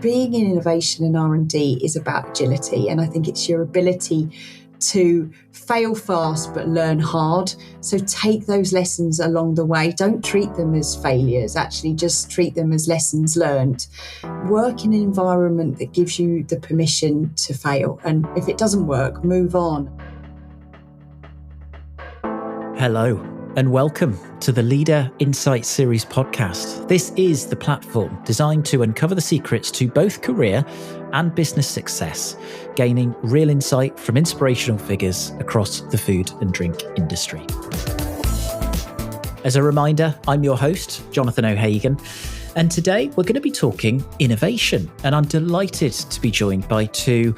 being in innovation and R&D is about agility, and I think it's your ability to fail fast but learn hard. So take those lessons along the way. Don't treat them as failures, actually just treat them as lessons learned. Work in an environment that gives you the permission to fail, and if it doesn't work, move on. Hello and welcome to the Leader Insight Series podcast. This is the platform designed to uncover the secrets to both career and business success, gaining real insight from inspirational figures across the food and drink industry. As a reminder, I'm your host, Jonathan O'Hagan, and today we're going to be talking innovation. And I'm delighted to be joined by two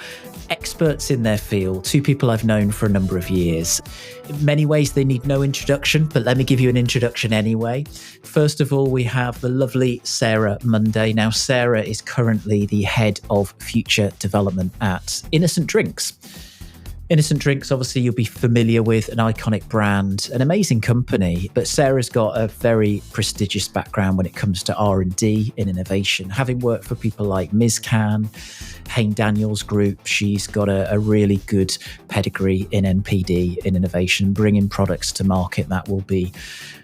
experts in their field, two people I've known for a number of years. In many ways, they need no introduction, but let me give you an introduction anyway. First of all, we have the lovely Sarah Munday. Now, Sarah is currently the head of future development at Innocent Drinks. Innocent Drinks, obviously, you'll be familiar with, an iconic brand, an amazing company, but Sarah's got a very prestigious background when it comes to R&D in innovation. Having worked for people like Ms. Can, Hain Daniels Group, she's got a really good pedigree in NPD, in innovation, bringing products to market that will be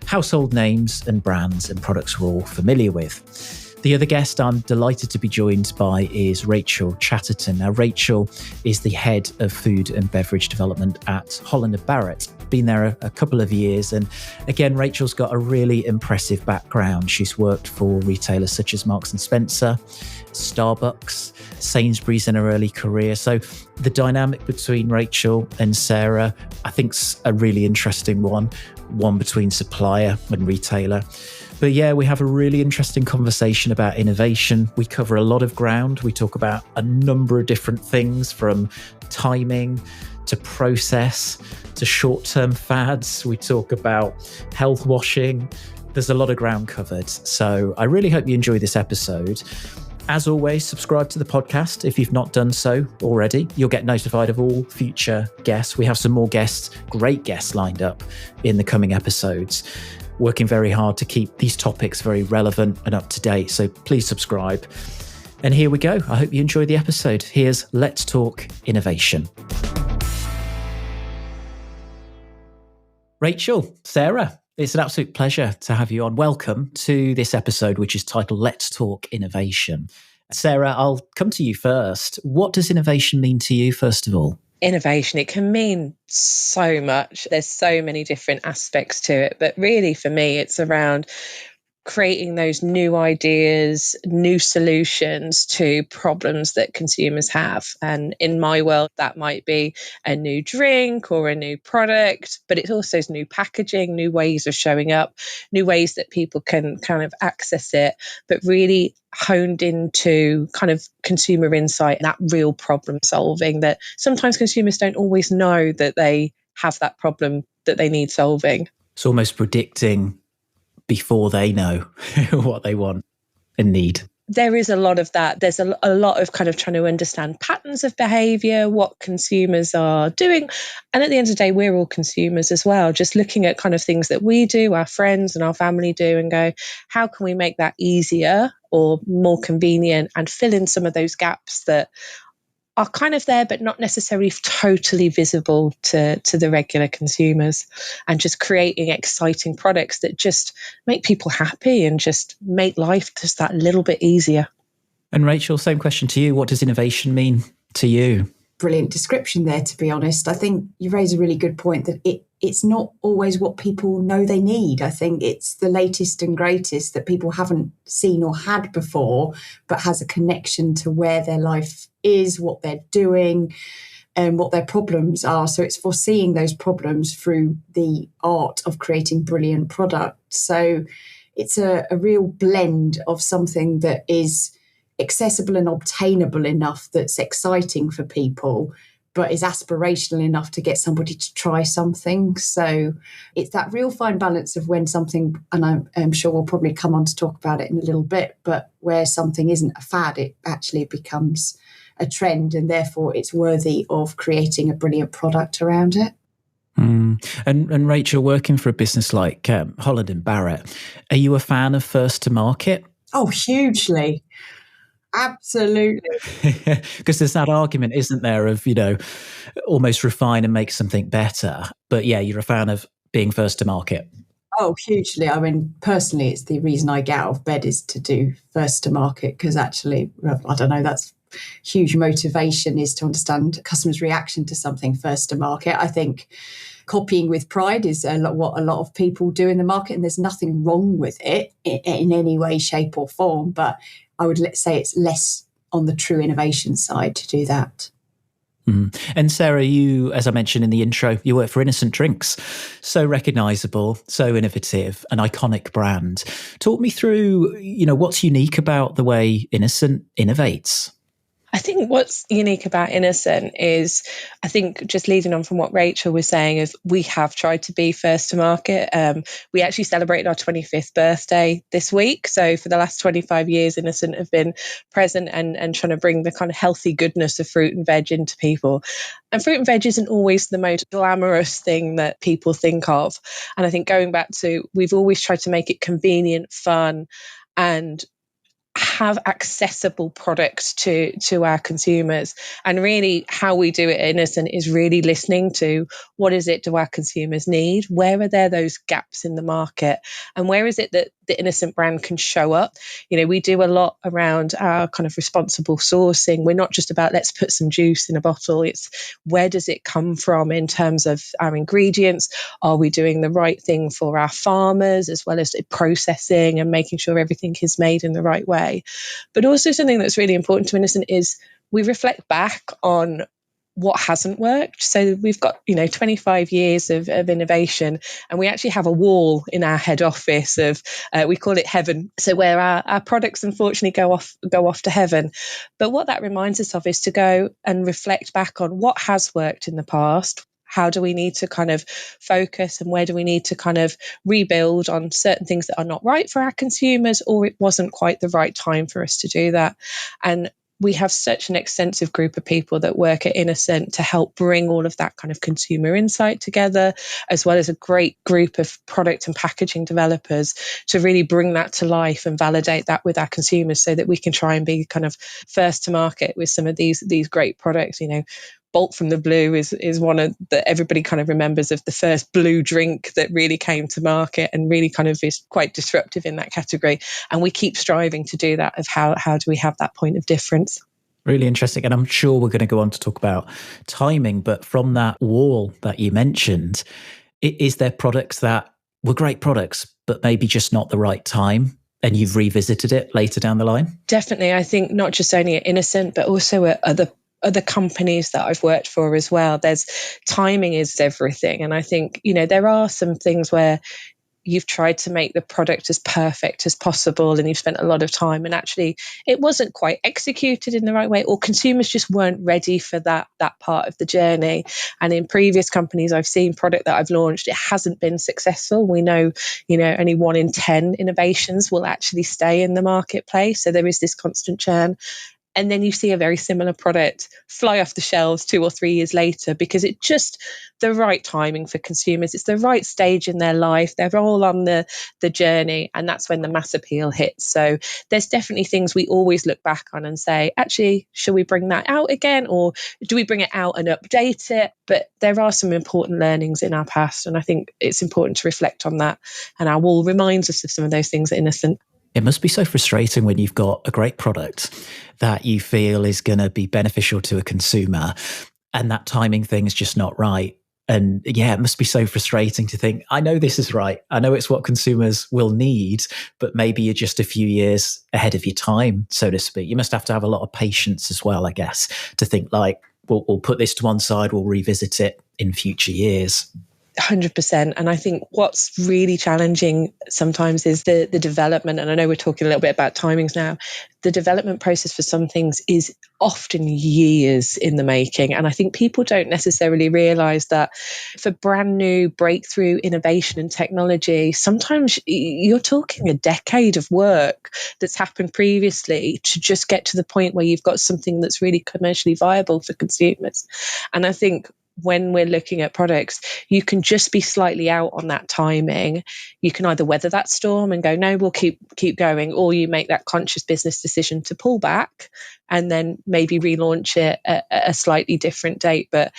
household names and brands and products we're all familiar with. The other guest I'm delighted to be joined by is Rachel Chatterton. Now, Rachel is the head of Food and Beverage Development at Holland and Barrett. Been there a couple of years. And again, Rachel's got a really impressive background. She's worked for retailers such as Marks and Spencer, Starbucks, Sainsbury's in her early career. So the dynamic between Rachel and Sarah, I think, is a really interesting one between supplier and retailer. But yeah, we have a really interesting conversation about innovation. We cover a lot of ground. We talk about a number of different things, from timing to process to short-term fads. We talk about health washing. There's a lot of ground covered. So I really hope you enjoy this episode. As always, subscribe to the podcast if you've not done so already. You'll get notified of all future guests. We have some more guests, great guests lined up in the coming episodes. Working very hard to keep these topics very relevant and up to date. So please subscribe. And here we go. I hope you enjoy the episode. Here's Let's Talk Innovation. Rachel, Sarah, it's an absolute pleasure to have you on. Welcome to this episode, which is titled Let's Talk Innovation. Sarah, I'll come to you first. What does innovation mean to you, first of all? Innovation, it can mean so much. There's so many different aspects to it. But really, for me, it's around creating those new ideas, new solutions to problems that consumers have. And in my world, that might be a new drink or a new product, but it's also new packaging, new ways of showing up, new ways that people can kind of access it, but really honed into kind of consumer insight and that real problem solving that sometimes consumers don't always know that they have that problem that they need solving. It's almost predicting before they know what they want and need. There is a lot of that. There's a lot of kind of trying to understand patterns of behavior, what consumers are doing. And at the end of the day, we're all consumers as well, just looking at kind of things that we do, our friends and our family do, and go, how can we make that easier or more convenient and fill in some of those gaps that are kind of there, but not necessarily totally visible to the regular consumers, and just creating exciting products that just make people happy and just make life just that little bit easier. And Rachel, same question to you. What does innovation mean to you? Brilliant description there, to be honest. I think you raise a really good point that it's not always what people know they need. I think it's the latest and greatest that people haven't seen or had before, but has a connection to where their life is, what they're doing, and what their problems are. So it's foreseeing those problems through the art of creating brilliant products. So it's a real blend of something that is accessible and obtainable enough that's exciting for people, but is aspirational enough to get somebody to try something. So it's that real fine balance of when something, and I'm sure we'll probably come on to talk about it in a little bit, but where something isn't a fad, it actually becomes a trend, and therefore it's worthy of creating a brilliant product around it. And Rachel, working for a business like Holland and Barrett, are you a fan of first to market? Oh, hugely. Absolutely. Because there's that argument, isn't there, of, almost refine and make something better. But yeah, you're a fan of being first to market. Oh, hugely. I mean, personally, it's the reason I get out of bed is to do first to market, because actually, I don't know, that's huge motivation, is to understand customers' reaction to something first to market. I think copying with pride is what a lot of people do in the market, and there's nothing wrong with it in any way, shape or form. But I would say it's less on the true innovation side to do that. And Sarah, you, as I mentioned in the intro, you work for Innocent Drinks. So recognisable, so innovative, an iconic brand. Talk me through, what's unique about the way Innocent innovates. I think what's unique about Innocent is, I think, just leading on from what Rachel was saying, is we have tried to be first to market. We actually celebrated our 25th birthday this week. So for the last 25 years, Innocent have been present and trying to bring the kind of healthy goodness of fruit and veg into people. And fruit and veg isn't always the most glamorous thing that people think of. And I think going back to, we've always tried to make it convenient, fun, and have accessible products to our consumers. And really how we do it at Innocent is really listening to, what is it do our consumers need? Where are there those gaps in the market? And where is it that the Innocent brand can show up? We do a lot around our kind of responsible sourcing. We're not just about let's put some juice in a bottle. It's where does it come from in terms of our ingredients? Are we doing the right thing for our farmers, as well as processing and making sure everything is made in the right way? But also something that's really important to Innocent is we reflect back on what hasn't worked. So we've got 25 years of innovation, and we actually have a wall in our head office of we call it heaven, so where our products unfortunately go off to heaven. But what that reminds us of is to go and reflect back on what has worked in the past. How do we need to kind of focus, and where do we need to kind of rebuild on certain things that are not right for our consumers, or it wasn't quite the right time for us to do that? And we have such an extensive group of people that work at Innocent to help bring all of that kind of consumer insight together, as well as a great group of product and packaging developers to really bring that to life and validate that with our consumers, so that we can try and be kind of first to market with some of these great products. Bolt from the Blue is one of that everybody kind of remembers, of the first blue drink that really came to market and really kind of is quite disruptive in that category. And we keep striving to do that, of how do we have that point of difference. Really interesting. And I'm sure we're going to go on to talk about timing, but from that wall that you mentioned, is there products that were great products, but maybe just not the right time, and you've revisited it later down the line? Definitely. I think not just only at Innocent, but also at other companies that I've worked for as well. There's timing is everything. And I think, there are some things where you've tried to make the product as perfect as possible, and you've spent a lot of time, and actually it wasn't quite executed in the right way, or consumers just weren't ready for that part of the journey. And in previous companies I've seen product that I've launched, it hasn't been successful. We know, only 1 in 10 innovations will actually stay in the marketplace. So there is this constant churn. And then you see a very similar product fly off the shelves 2 or 3 years later, because it's just the right timing for consumers. It's the right stage in their life. They're all on the journey, and that's when the mass appeal hits. So there's definitely things we always look back on and say, actually, should we bring that out again, or do we bring it out and update it? But there are some important learnings in our past, and I think it's important to reflect on that. And our wall reminds us of some of those things at Innocent. It must be so frustrating when you've got a great product that you feel is going to be beneficial to a consumer, and that timing thing is just not right. And yeah, it must be so frustrating to think, I know this is right. I know it's what consumers will need, but maybe you're just a few years ahead of your time, so to speak. You must have to have a lot of patience as well, I guess, to think like, we'll put this to one side, we'll revisit it in future years. 100%. And I think what's really challenging sometimes is the development. And I know we're talking a little bit about timings now. The development process for some things is often years in the making. And I think people don't necessarily realize that for brand new breakthrough innovation and technology, sometimes you're talking a decade of work that's happened previously to just get to the point where you've got something that's really commercially viable for consumers. And I think when we're looking at products, you can just be slightly out on that timing. You can either weather that storm and go, no, we'll keep going, or you make that conscious business decision to pull back and then maybe relaunch it at a slightly different date. But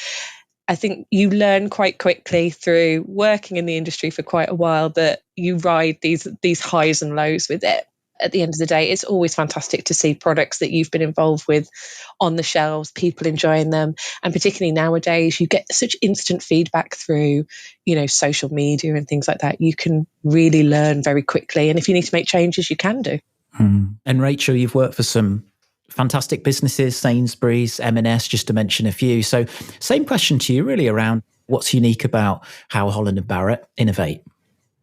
I think you learn quite quickly through working in the industry for quite a while that you ride these highs and lows with it. At the end of the day, it's always fantastic to see products that you've been involved with on the shelves, people enjoying them. And particularly nowadays, you get such instant feedback through, social media and things like that. You can really learn very quickly. And if you need to make changes, you can do. And Rachel, you've worked for some fantastic businesses, Sainsbury's, M&S, just to mention a few. So same question to you really around what's unique about how Holland and Barrett innovate.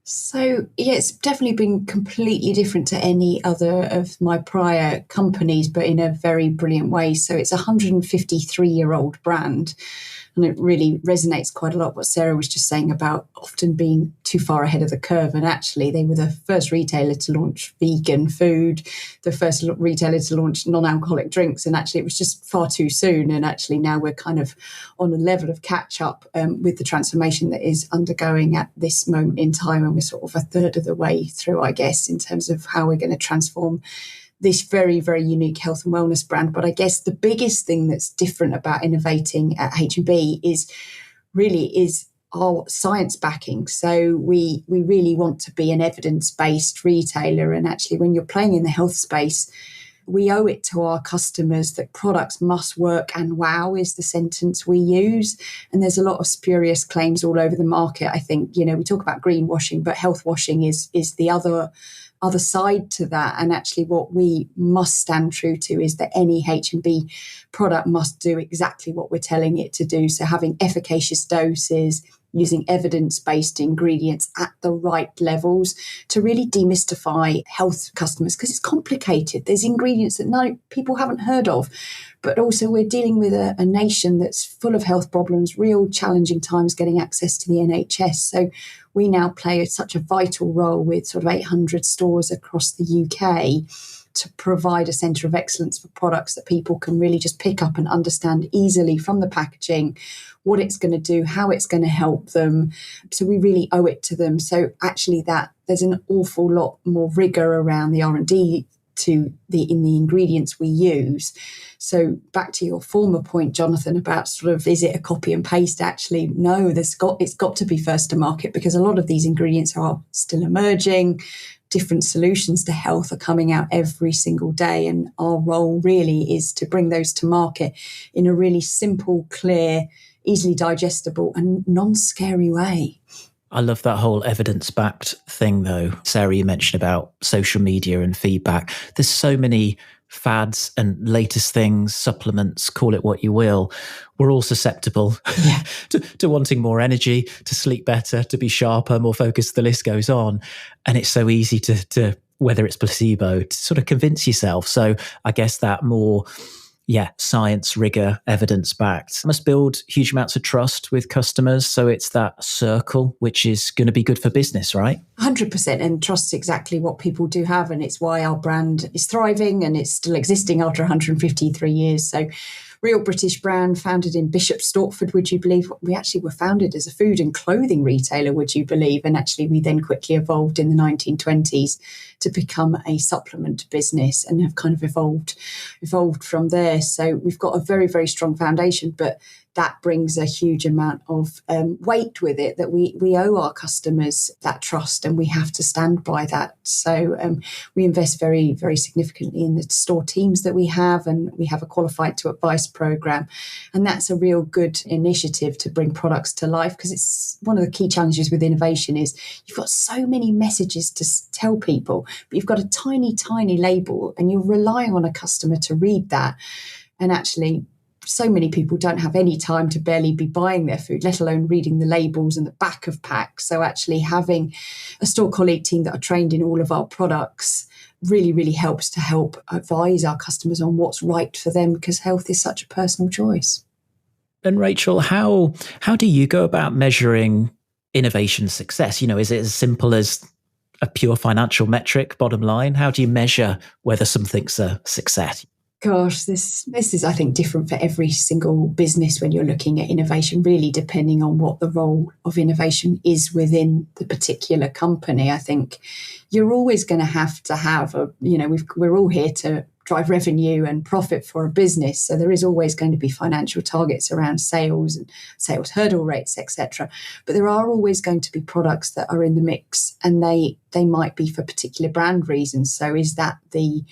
So, it's definitely been completely different to any other of my prior companies, but in a very brilliant way. So it's a 153-year-old brand. And it really resonates quite a lot what Sarah was just saying about often being too far ahead of the curve. And actually, they were the first retailer to launch vegan food, the first retailer to launch non-alcoholic drinks. And actually, it was just far too soon. And actually, now we're kind of on a level of catch up with the transformation that is undergoing at this moment in time. And we're sort of a third of the way through, I guess, in terms of how we're going to transform this very, very unique health and wellness brand. But I guess the biggest thing that's different about innovating at H&B is our science backing. So we really want to be an evidence-based retailer. And actually, when you're playing in the health space, we owe it to our customers that products must work, and wow is the sentence we use. And there's a lot of spurious claims all over the market. I think, we talk about greenwashing, but health washing is the other side to that. And actually what we must stand true to is that any H&B product must do exactly what we're telling it to do. So having efficacious doses, using evidence-based ingredients at the right levels to really demystify health customers, because it's complicated. There's ingredients that people haven't heard of, but also we're dealing with a nation that's full of health problems, real challenging times getting access to the NHS. So we now play such a vital role with sort of 800 stores across the UK to provide a centre of excellence for products that people can really just pick up and understand easily from the packaging, what it's going to do, how it's going to help them. So we really owe it to them. So actually that there's an awful lot more rigour around the R&D in the ingredients we use. So back to your former point, Jonathan, about sort of, is it a copy and paste? Actually, no, it's got to be first to market, because a lot of these ingredients are still emerging. Different solutions to health are coming out every single day. And our role really is to bring those to market in a really simple, clear, easily digestible and non-scary way. I love that whole evidence-backed thing, though. Sarah, you mentioned about social media and feedback. There's so many fads and latest things, supplements, call it what you will. We're all susceptible to wanting more energy, to sleep better, to be sharper, more focused. The list goes on. And it's so easy to whether it's placebo, to sort of convince yourself. So I guess that more science, rigor, evidence-backed must build huge amounts of trust with customers. So it's that circle, which is going to be good for business, right? 100%. And trust's exactly what people do have. And it's why our brand is thriving and it's still existing after 153 years. So real British brand, founded in Bishop Stortford, would you believe? We actually were founded as a food and clothing retailer, would you believe? And actually we then quickly evolved in the 1920s to become a supplement business and have kind of evolved from there. So we've got a very, very strong foundation, but that brings a huge amount of weight with it, that we owe our customers that trust and we have to stand by that. So we invest very, very significantly in the store teams that we have, and we have a qualified to advice program. And that's a real good initiative to bring products to life, because it's one of the key challenges with innovation is you've got so many messages to tell people, but you've got a tiny, tiny label and you're relying on a customer to read that. And actually, so many people don't have any time to barely be buying their food, let alone reading the labels and the back of packs. So actually having a store colleague team that are trained in all of our products really, really helps to help advise our customers on what's right for them, because health is such a personal choice. And Rachel, how do you go about measuring innovation success? Is it as simple as a pure financial metric, bottom line? How do you measure whether something's a success? Gosh, this is, I think, different for every single business when you're looking at innovation, really depending on what the role of innovation is within the particular company. I think you're always going to have we're all here to drive revenue and profit for a business. So there is always going to be financial targets around sales and sales hurdle rates, etc. But there are always going to be products that are in the mix, and they might be for particular brand reasons. So is that the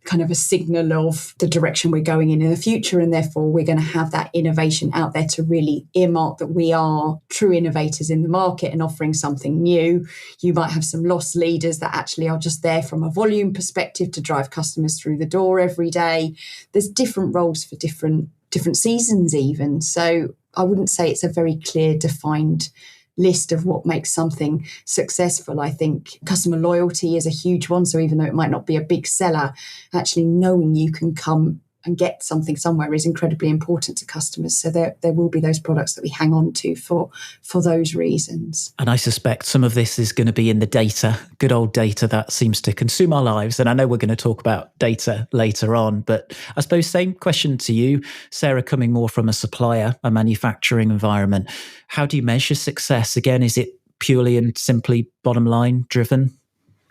kind of a signal of the direction we're going in the future, and therefore we're going to have that innovation out there to really earmark that we are true innovators in the market and offering something new. You might have some loss leaders that actually are just there from a volume perspective to drive customers through the door every day. There's different roles for different seasons even. So I wouldn't say it's a very clear defined list of what makes something successful. I think customer loyalty is a huge one. So even though it might not be a big seller, actually knowing you can come and get something somewhere is incredibly important to customers. So there will be those products that we hang on to for those reasons. And I suspect some of this is going to be in the data, good old data that seems to consume our lives. And I know we're going to talk about data later on, but I suppose same question to you, Sarah, coming more from a supplier, a manufacturing environment. How do you measure success? Again, is it purely and simply bottom line driven?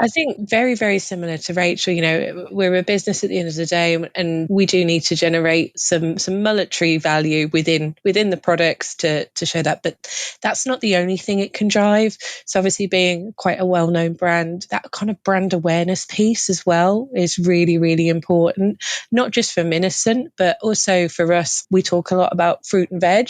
I think very, very similar to Rachel. We're a business at the end of the day, and we do need to generate some monetary value within the products to show that. But that's not the only thing it can drive. So obviously being quite a well-known brand, that kind of brand awareness piece as well is really, really important, not just for Miniscent, but also for us. We talk a lot about fruit and veg,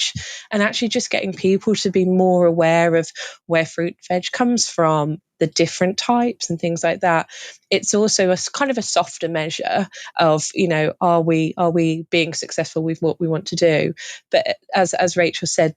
and actually just getting people to be more aware of where fruit and veg comes from, the different types and things like that. It's also a kind of a softer measure of, are we being successful with what we want to do? But as Rachel said,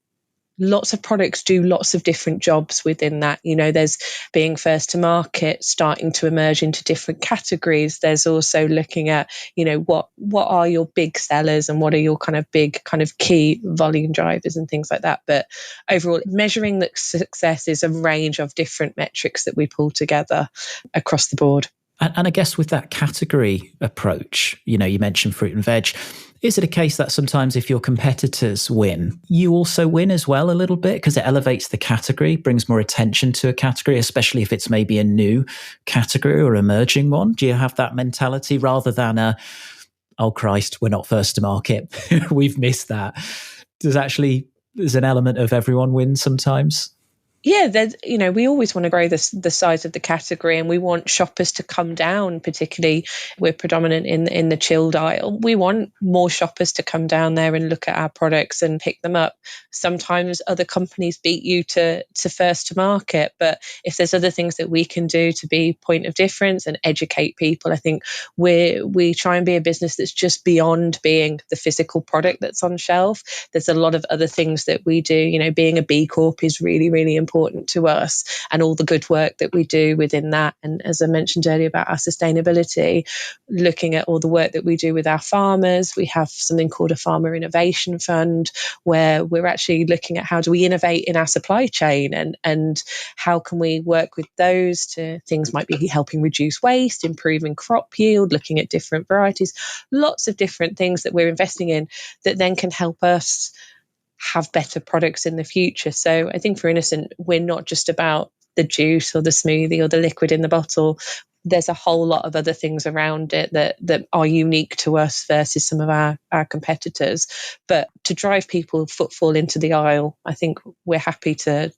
lots of products do lots of different jobs within that. There's being first to market, starting to emerge into different categories. There's also looking at, what are your big sellers and what are your kind of big kind of key volume drivers and things like that. But overall, measuring the success is a range of different metrics that we pull together across the board. And I guess with that category approach, you mentioned fruit and veg. Is it a case that sometimes if your competitors win, you also win as well a little bit because it elevates the category, brings more attention to a category, especially if it's maybe a new category or emerging one? Do you have that mentality rather than oh Christ, we're not first to market, we've missed that? There's an element of everyone wins sometimes? Yeah, we always want to grow the size of the category, and we want shoppers to come down. Particularly, we're predominant in the chilled aisle. We want more shoppers to come down there and look at our products and pick them up. Sometimes other companies beat you to first to market, but if there's other things that we can do to be point of difference and educate people, I think we try and be a business that's just beyond being the physical product that's on shelf. There's a lot of other things that we do. Being a B Corp is really, really important to us, and all the good work that we do within that. And as I mentioned earlier about our sustainability, looking at all the work that we do with our farmers, we have something called a Farmer Innovation Fund, where we're actually looking at how do we innovate in our supply chain, and how can we work with those to things might be helping reduce waste, improving crop yield, looking at different varieties, lots of different things that we're investing in that then can help us have better products in the future. So I think for Innocent, we're not just about the juice or the smoothie or the liquid in the bottle. There's a whole lot of other things around it that are unique to us versus some of our competitors. But to drive people footfall into the aisle, I think we're happy to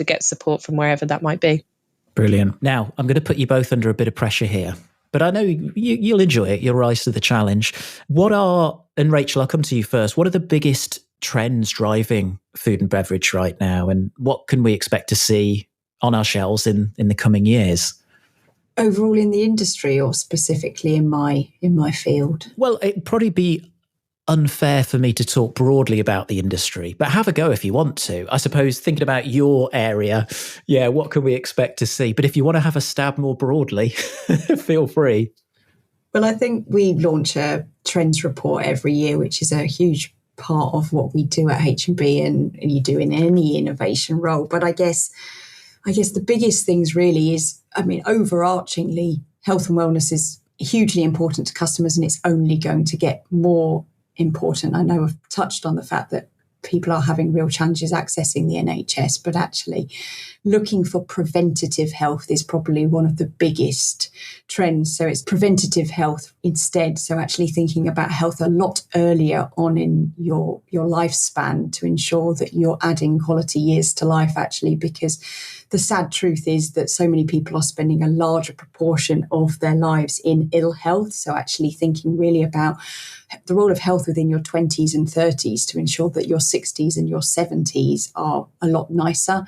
get support from wherever that might be. Brilliant. Now, I'm going to put you both under a bit of pressure here, but I know you'll enjoy it. You'll rise to the challenge. And Rachel, I'll come to you first. What are the biggest trends driving food and beverage right now, and what can we expect to see on our shelves in the coming years? Overall in the industry, or specifically in my field? Well, it'd probably be unfair for me to talk broadly about the industry, but have a go if you want to. I suppose thinking about your area, what can we expect to see? But if you want to have a stab more broadly, feel free. Well, I think we launch a trends report every year, which is a huge part of what we do at H&B, and you do in any innovation role. But I guess the biggest things really is, overarchingly, health and wellness is hugely important to customers, and it's only going to get more important. I know I've touched on the fact that people are having real challenges accessing the NHS, but actually looking for preventative health is probably one of the biggest trends. So it's preventative health instead. So actually thinking about health a lot earlier on in your lifespan to ensure that you're adding quality years to life, actually, because the sad truth is that so many people are spending a larger proportion of their lives in ill health. So actually thinking really about the role of health within your 20s and 30s to ensure that your 60s and your 70s are a lot nicer.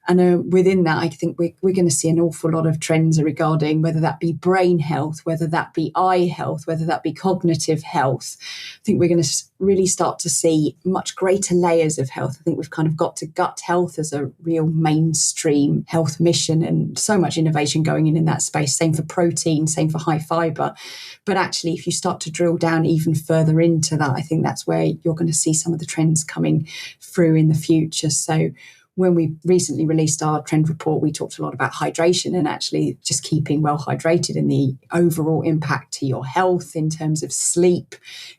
And within that, I think we're going to see an awful lot of trends regarding whether that be brain health, whether that be eye health, whether that be cognitive health. I think we're going to really start to see much greater layers of health. I think we've kind of got to gut health as a real mainstream health mission, and so much innovation going in that space. Same for protein, same for high fibre. But actually, if you start to drill down even further into that, I think that's where you're going to see some of the trends coming through in the future. So when we recently released our trend report, we talked a lot about hydration and actually just keeping well hydrated and the overall impact to your health in terms of sleep,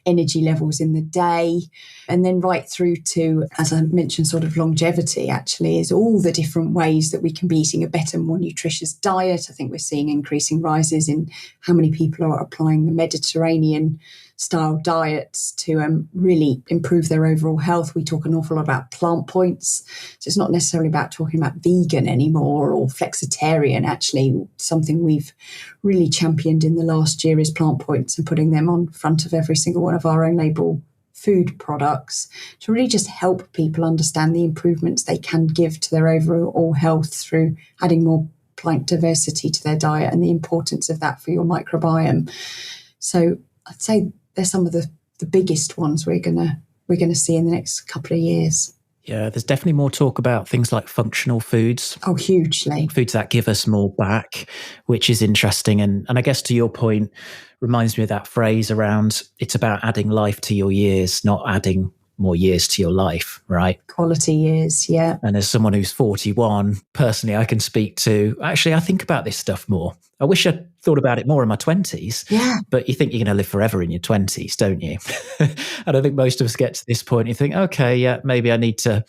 energy levels in the day, and then right through to, as I mentioned, sort of longevity actually is all the different ways that we can be eating a better, more nutritious diet. I think we're seeing increasing rises in how many people are applying the Mediterranean style diets to really improve their overall health. We talk an awful lot about plant points. So it's not necessarily about talking about vegan anymore or flexitarian. Actually, something we've really championed in the last year is plant points and putting them on front of every single one of our own label food products to really just help people understand the improvements they can give to their overall health through adding more plant diversity to their diet and the importance of that for your microbiome. So I'd say they're some of the biggest ones we're gonna see in the next couple of years. Yeah, there's definitely more talk about things like functional foods. Oh, hugely. Foods that give us more back, which is interesting. And I guess to your point, reminds me of that phrase around it's about adding life to your years, not adding more years to your life, right? Quality years, yeah. And as someone who's 41, personally, I can speak to, actually, I think about this stuff more. I wish I'd thought about it more in my 20s. Yeah. But you think you're going to live forever in your 20s, don't you? And I think most of us get to this point, you think, okay, yeah, maybe I need to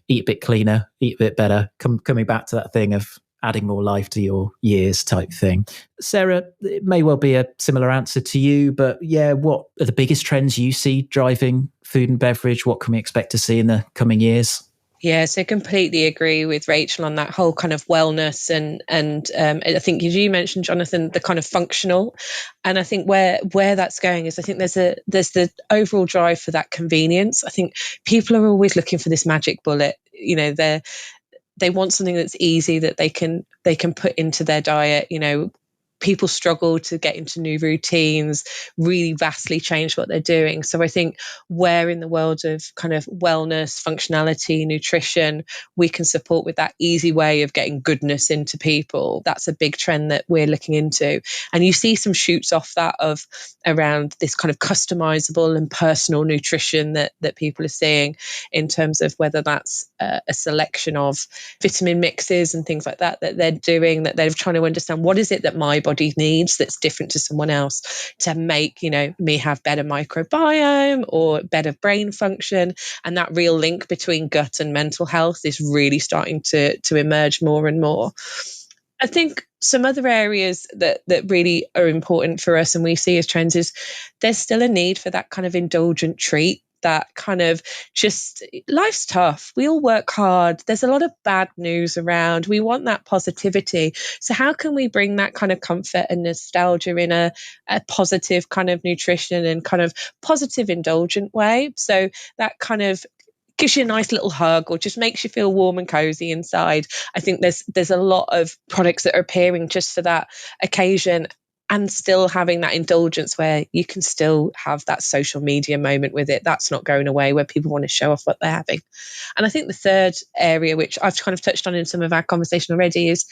eat a bit cleaner, eat a bit better, coming back to that thing of adding more life to your years type thing. Sarah, it may well be a similar answer to you, but yeah, what are the biggest trends you see driving food and beverage? What can we expect to see in the coming years? Yeah, so completely agree with Rachel on that whole kind of wellness and I think as you mentioned, Jonathan, the kind of functional, and I think where that's going is I think there's the overall drive for that convenience. I think people are always looking for this magic bullet. You know, they want something that's easy that they can put into their diet. You know, people struggle to get into new routines, really vastly change what they're doing. So I think where in the world of kind of wellness, functionality, nutrition, we can support with that easy way of getting goodness into people. That's a big trend that we're looking into. And you see some shoots off that of around this kind of customizable and personal nutrition that people are seeing in terms of whether that's a selection of vitamin mixes and things like that they're doing, that they're trying to understand what is it that my body needs that's different to someone else to make, you know, me have better microbiome or better brain function. And that real link between gut and mental health is really starting to emerge more and more. I think some other areas that really are important for us and we see as trends is there's still a need for that kind of indulgent treat. That kind of just, life's tough. We all work hard. There's a lot of bad news around. We want that positivity. So how can we bring that kind of comfort and nostalgia in a positive kind of nutrition and kind of positive indulgent way? So that kind of gives you a nice little hug or just makes you feel warm and cozy inside. I think there's a lot of products that are appearing just for that occasion, and still having that indulgence where you can still have that social media moment with it. That's not going away, where people want to show off what they're having. And I think the third area, which I've kind of touched on in some of our conversation already, is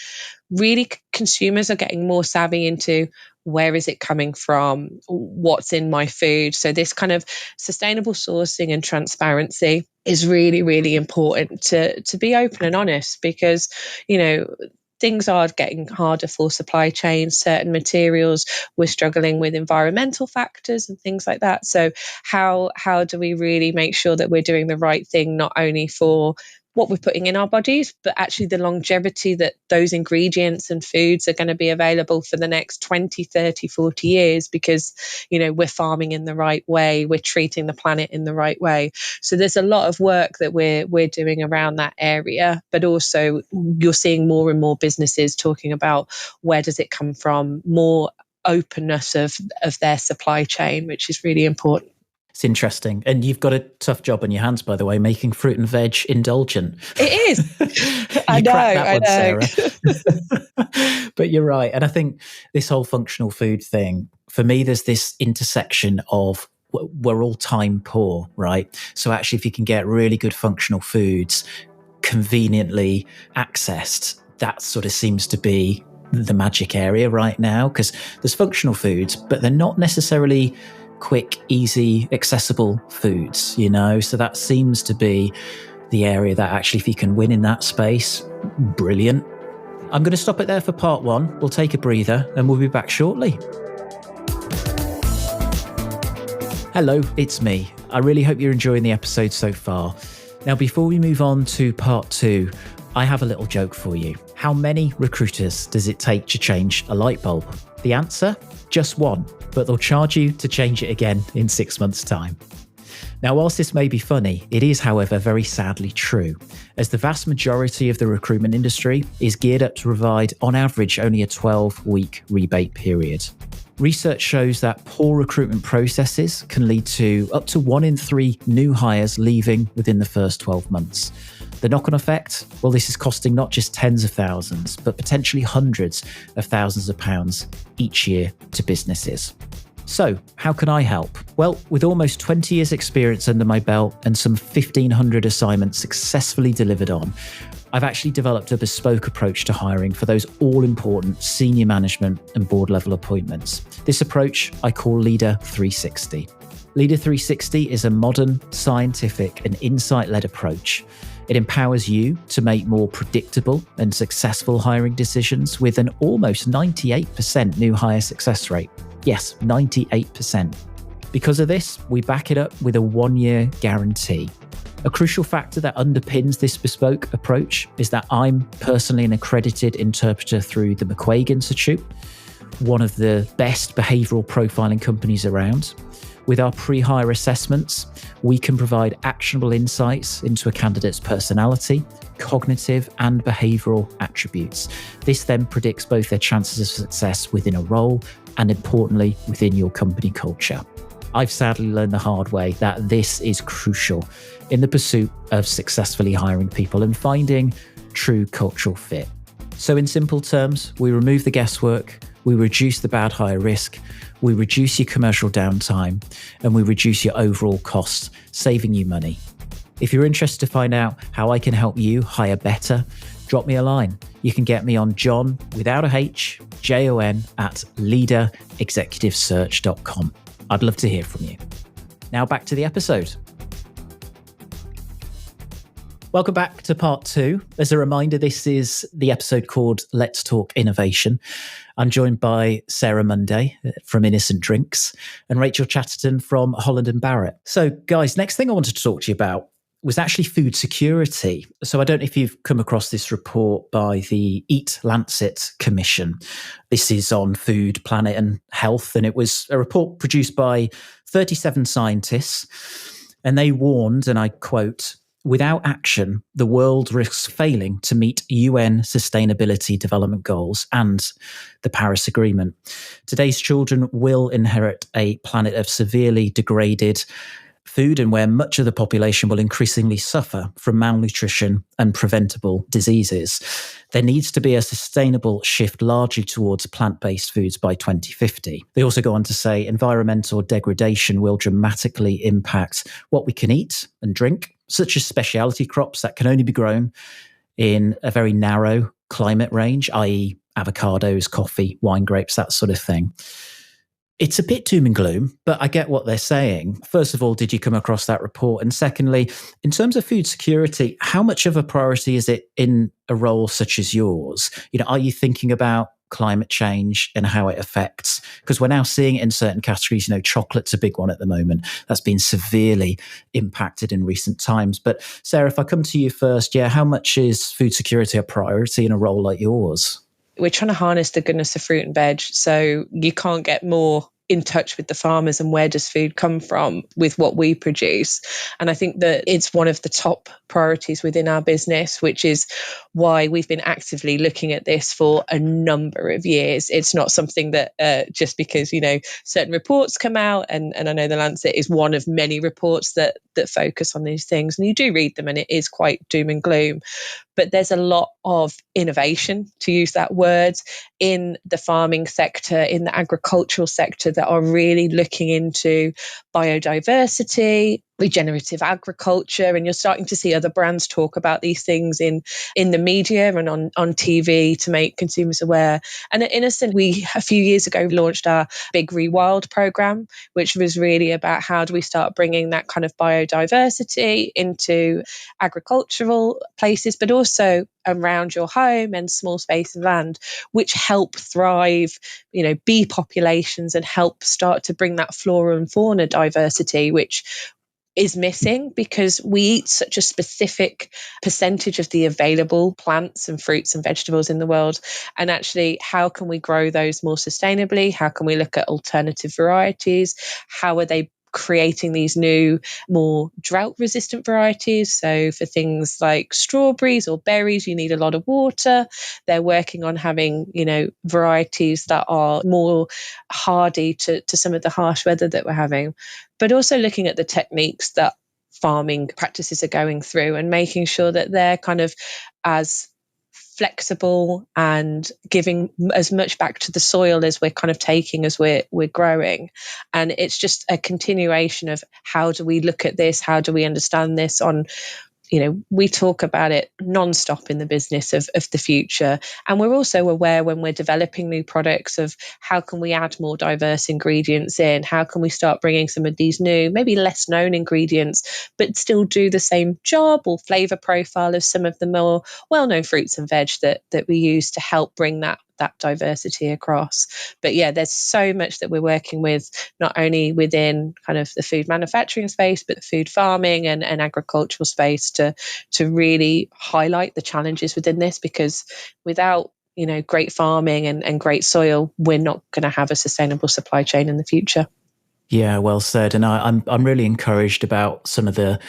really consumers are getting more savvy into where is it coming from, what's in my food. So this kind of sustainable sourcing and transparency is really, really important to be open and honest, because, you know, things are getting harder for supply chains. Certain materials, we're struggling with environmental factors and things like that. So how do we really make sure that we're doing the right thing, not only for what we're putting in our bodies, but actually the longevity that those ingredients and foods are going to be available for the next 20, 30, 40 years, because, we're farming in the right way, we're treating the planet in the right way. So there's a lot of work that we're doing around that area, but also you're seeing more and more businesses talking about where does it come from, more openness of their supply chain, which is really important. It's interesting. And you've got a tough job on your hands, by the way, making fruit and veg indulgent. It is. I know. Sarah. But you're right. And I think this whole functional food thing, for me, there's this intersection of we're all time poor, right? So actually, if you can get really good functional foods conveniently accessed, that sort of seems to be the magic area right now, because there's functional foods, but they're not necessarily quick, easy, accessible foods, so that seems to be the area that actually, if you can win in that space, brilliant. I'm going to stop it there for part one. We'll take a breather and we'll be back shortly. Hello, it's me. I really hope you're enjoying the episode so far. Now, before we move on to part two, I have a little joke for you. How many recruiters does it take to change a light bulb? The answer? Just one, but they'll charge you to change it again in 6 months' time. Now, whilst this may be funny, it is, however, very sadly true, as the vast majority of the recruitment industry is geared up to provide, on average, only a 12-week rebate period. Research shows that poor recruitment processes can lead to up to 1 in 3 new hires leaving within the first 12 months. The knock-on effect? Well, this is costing not just tens of thousands, but potentially hundreds of thousands of pounds each year to businesses. So, how can I help? Well, with almost 20 years experience under my belt and some 1,500 assignments successfully delivered on, I've actually developed a bespoke approach to hiring for those all-important senior management and board-level appointments. This approach I call Leader 360. Leader 360 is a modern, scientific and insight-led approach. It empowers you to make more predictable and successful hiring decisions with an almost 98% new hire success rate. Yes, 98%. Because of this, we back it up with a 1-year guarantee. A crucial factor that underpins this bespoke approach is that I'm personally an accredited interpreter through the McQuaig Institute, one of the best behavioural profiling companies around. With our pre-hire assessments, we can provide actionable insights into a candidate's personality, cognitive and behavioural attributes. This then predicts both their chances of success within a role and, importantly, within your company culture. I've sadly learned the hard way that this is crucial in the pursuit of successfully hiring people and finding true cultural fit. So in simple terms, we remove the guesswork, we reduce the bad hire risk, we reduce your commercial downtime, and we reduce your overall costs, saving you money. If you're interested to find out how I can help you hire better, drop me a line. You can get me on John, without a H, Jon, at leaderexecutivesearch.com. I'd love to hear from you. Now back to the episode. Welcome back to part two. As a reminder, this is the episode called Let's Talk Innovation. I'm joined by Sarah Munday from Innocent Drinks and Rachel Chatterton from Holland and Barrett. So guys, next thing I wanted to talk to you about was actually food security. So I don't know if you've come across this report by the Eat Lancet Commission. This is on food, planet and health. And it was a report produced by 37 scientists. And they warned, and I quote, "Without action, the world risks failing to meet UN Sustainability Development Goals and the Paris Agreement. Today's children will inherit a planet of severely degraded food and where much of the population will increasingly suffer from malnutrition and preventable diseases. There needs to be a sustainable shift largely towards plant-based foods by 2050. They also go on to say environmental degradation will dramatically impact what we can eat and drink, such as specialty crops that can only be grown in a very narrow climate range, i.e. avocados, coffee, wine grapes, that sort of thing. It's a bit doom and gloom, but I get what they're saying. First of all, did you come across that report? And secondly, in terms of food security, how much of a priority is it in a role such as yours? Are you thinking about climate change and how it affects? Because we're now seeing it in certain categories. Chocolate's a big one at the moment. That's been severely impacted in recent times. But Sarah, if I come to you first, how much is food security a priority in a role like yours? We're trying to harness the goodness of fruit and veg. So you can't get more in touch with the farmers and where does food come from with what we produce. And I think that it's one of the top priorities within our business, which is why we've been actively looking at this for a number of years. It's not something that just because, certain reports come out, and I know the Lancet is one of many reports that focus on these things, and you do read them and it is quite doom and gloom. But there's a lot of innovation, to use that word, in the farming sector, in the agricultural sector, that are really looking into biodiversity, regenerative agriculture, and you're starting to see other brands talk about these things in the media and on TV to make consumers aware. And at Innocent, we a few years ago launched our Big Rewild program, which was really about how do we start bringing that kind of biodiversity into agricultural places, but also around your home and small space of land, which help thrive, bee populations and help start to bring that flora and fauna diversity, which is missing because we eat such a specific percentage of the available plants and fruits and vegetables in the world. And actually, how can we grow those more sustainably? How can we look at alternative varieties? How are they creating these new, more drought-resistant varieties? So for things like strawberries or berries, you need a lot of water. They're working on having, varieties that are more hardy to some of the harsh weather that we're having. But also looking at the techniques that farming practices are going through and making sure that they're kind of as flexible and giving as much back to the soil as we're kind of taking as we're growing. And it's just a continuation of how do we look at this? How do we understand this on, we talk about it non-stop in the business of the future. And we're also aware when we're developing new products of how can we add more diverse ingredients in? How can we start bringing some of these new, maybe less known ingredients, but still do the same job or flavor profile of some of the more well-known fruits and veg that we use to help bring that diversity across. But there's so much that we're working with, not only within kind of the food manufacturing space, but the food farming and agricultural space to really highlight the challenges within this, because without great farming and great soil, we're not going to have a sustainable supply chain in the future. Yeah, well said. And I'm really encouraged about some of the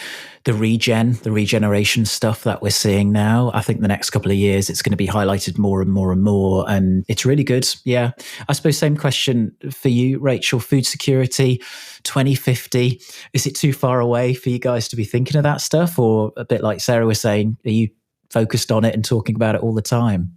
regeneration stuff that we're seeing now. I think the next couple of years it's going to be highlighted more and more and more, and it's really good. Yeah, I suppose same question for you, Rachel. Food security 2050, is it too far away for you guys to be thinking of that stuff, or a bit like Sarah was saying, are you focused on it and talking about it all the time?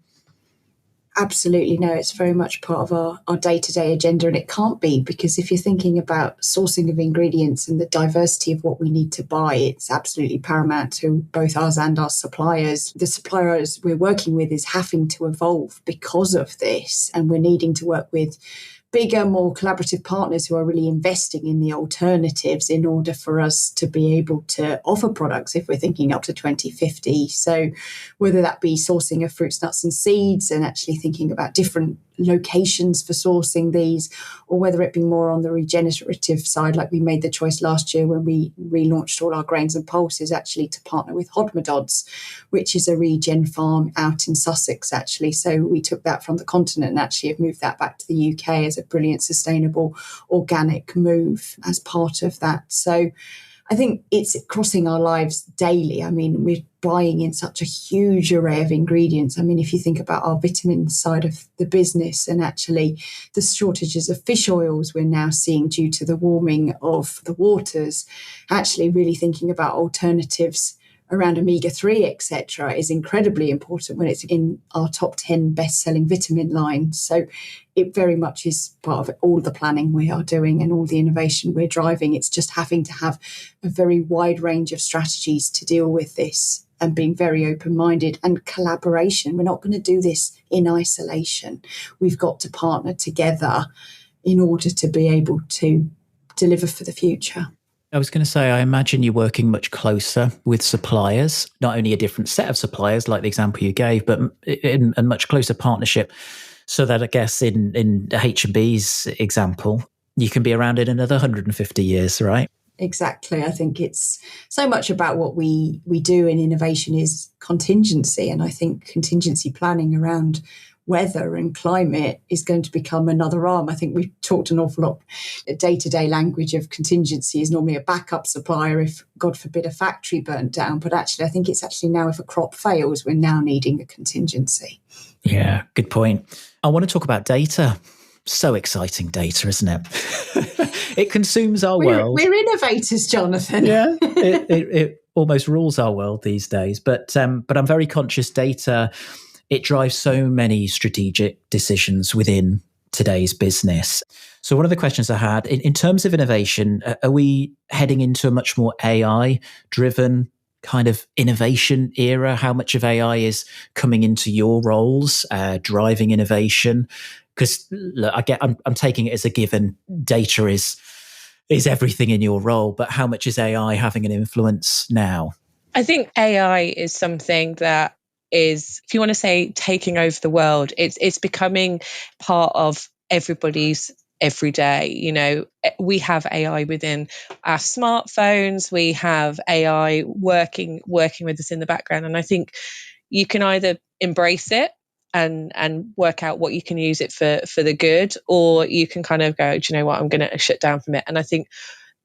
Absolutely no, it's very much part of our day-to-day agenda, and it can't be, because if you're thinking about sourcing of ingredients and the diversity of what we need to buy, it's absolutely paramount to both us and our suppliers. The suppliers we're working with is having to evolve because of this, and we're needing to work with bigger, more collaborative partners who are really investing in the alternatives in order for us to be able to offer products if we're thinking up to 2050. So whether that be sourcing of fruits, nuts and seeds and actually thinking about different locations for sourcing these, or whether it be more on the regenerative side, like we made the choice last year when we relaunched all our grains and pulses, actually to partner with Hodmedods, which is a regen farm out in Sussex, actually. So we took that from the continent and actually have moved that back to the UK as a brilliant, sustainable, organic move as part of that. So I think it's crossing our lives daily. I mean, we're buying in such a huge array of ingredients. I mean, if you think about our vitamin side of the business and actually the shortages of fish oils we're now seeing due to the warming of the waters, actually really thinking about alternatives around omega-3, etc., is incredibly important when it's in our top 10 best-selling vitamin line. So it very much is part of all the planning we are doing and all the innovation we're driving. It's just having to have a very wide range of strategies to deal with this and being very open-minded and collaboration. We're not going to do this in isolation. We've got to partner together in order to be able to deliver for the future. I was going to say, I imagine you're working much closer with suppliers, not only a different set of suppliers, like the example you gave, but in a much closer partnership. So that I guess in H&B's example, you can be around in another 150 years, right? Exactly. I think it's so much about what we do in innovation is contingency. And I think contingency planning around weather and climate is going to become another arm. I think we've talked an awful lot. Day-to-day language of contingency is normally a backup supplier if, God forbid, a factory burnt down. But actually, I think it's actually now if a crop fails, we're now needing a contingency. Yeah, good point. I want to talk about data. So exciting data, isn't it? It consumes our world. We're innovators, Jonathan. Yeah, it almost rules our world these days. But I'm very conscious data. It drives so many strategic decisions within today's business. So one of the questions I had, in terms of innovation, are we heading into a much more AI-driven kind of innovation era? How much of AI is coming into your roles, driving innovation? Because I'm taking it as a given. Data is everything in your role, but how much is AI having an influence now? I think AI is something that is, if you want to say, taking over the world. It's becoming part of everybody's every day. You know, we have AI within our smartphones. We have AI working with us in the background, and I think you can either embrace it and work out what you can use it for the good, or you can kind of go, do you know what, I'm going to shut down from it. And I think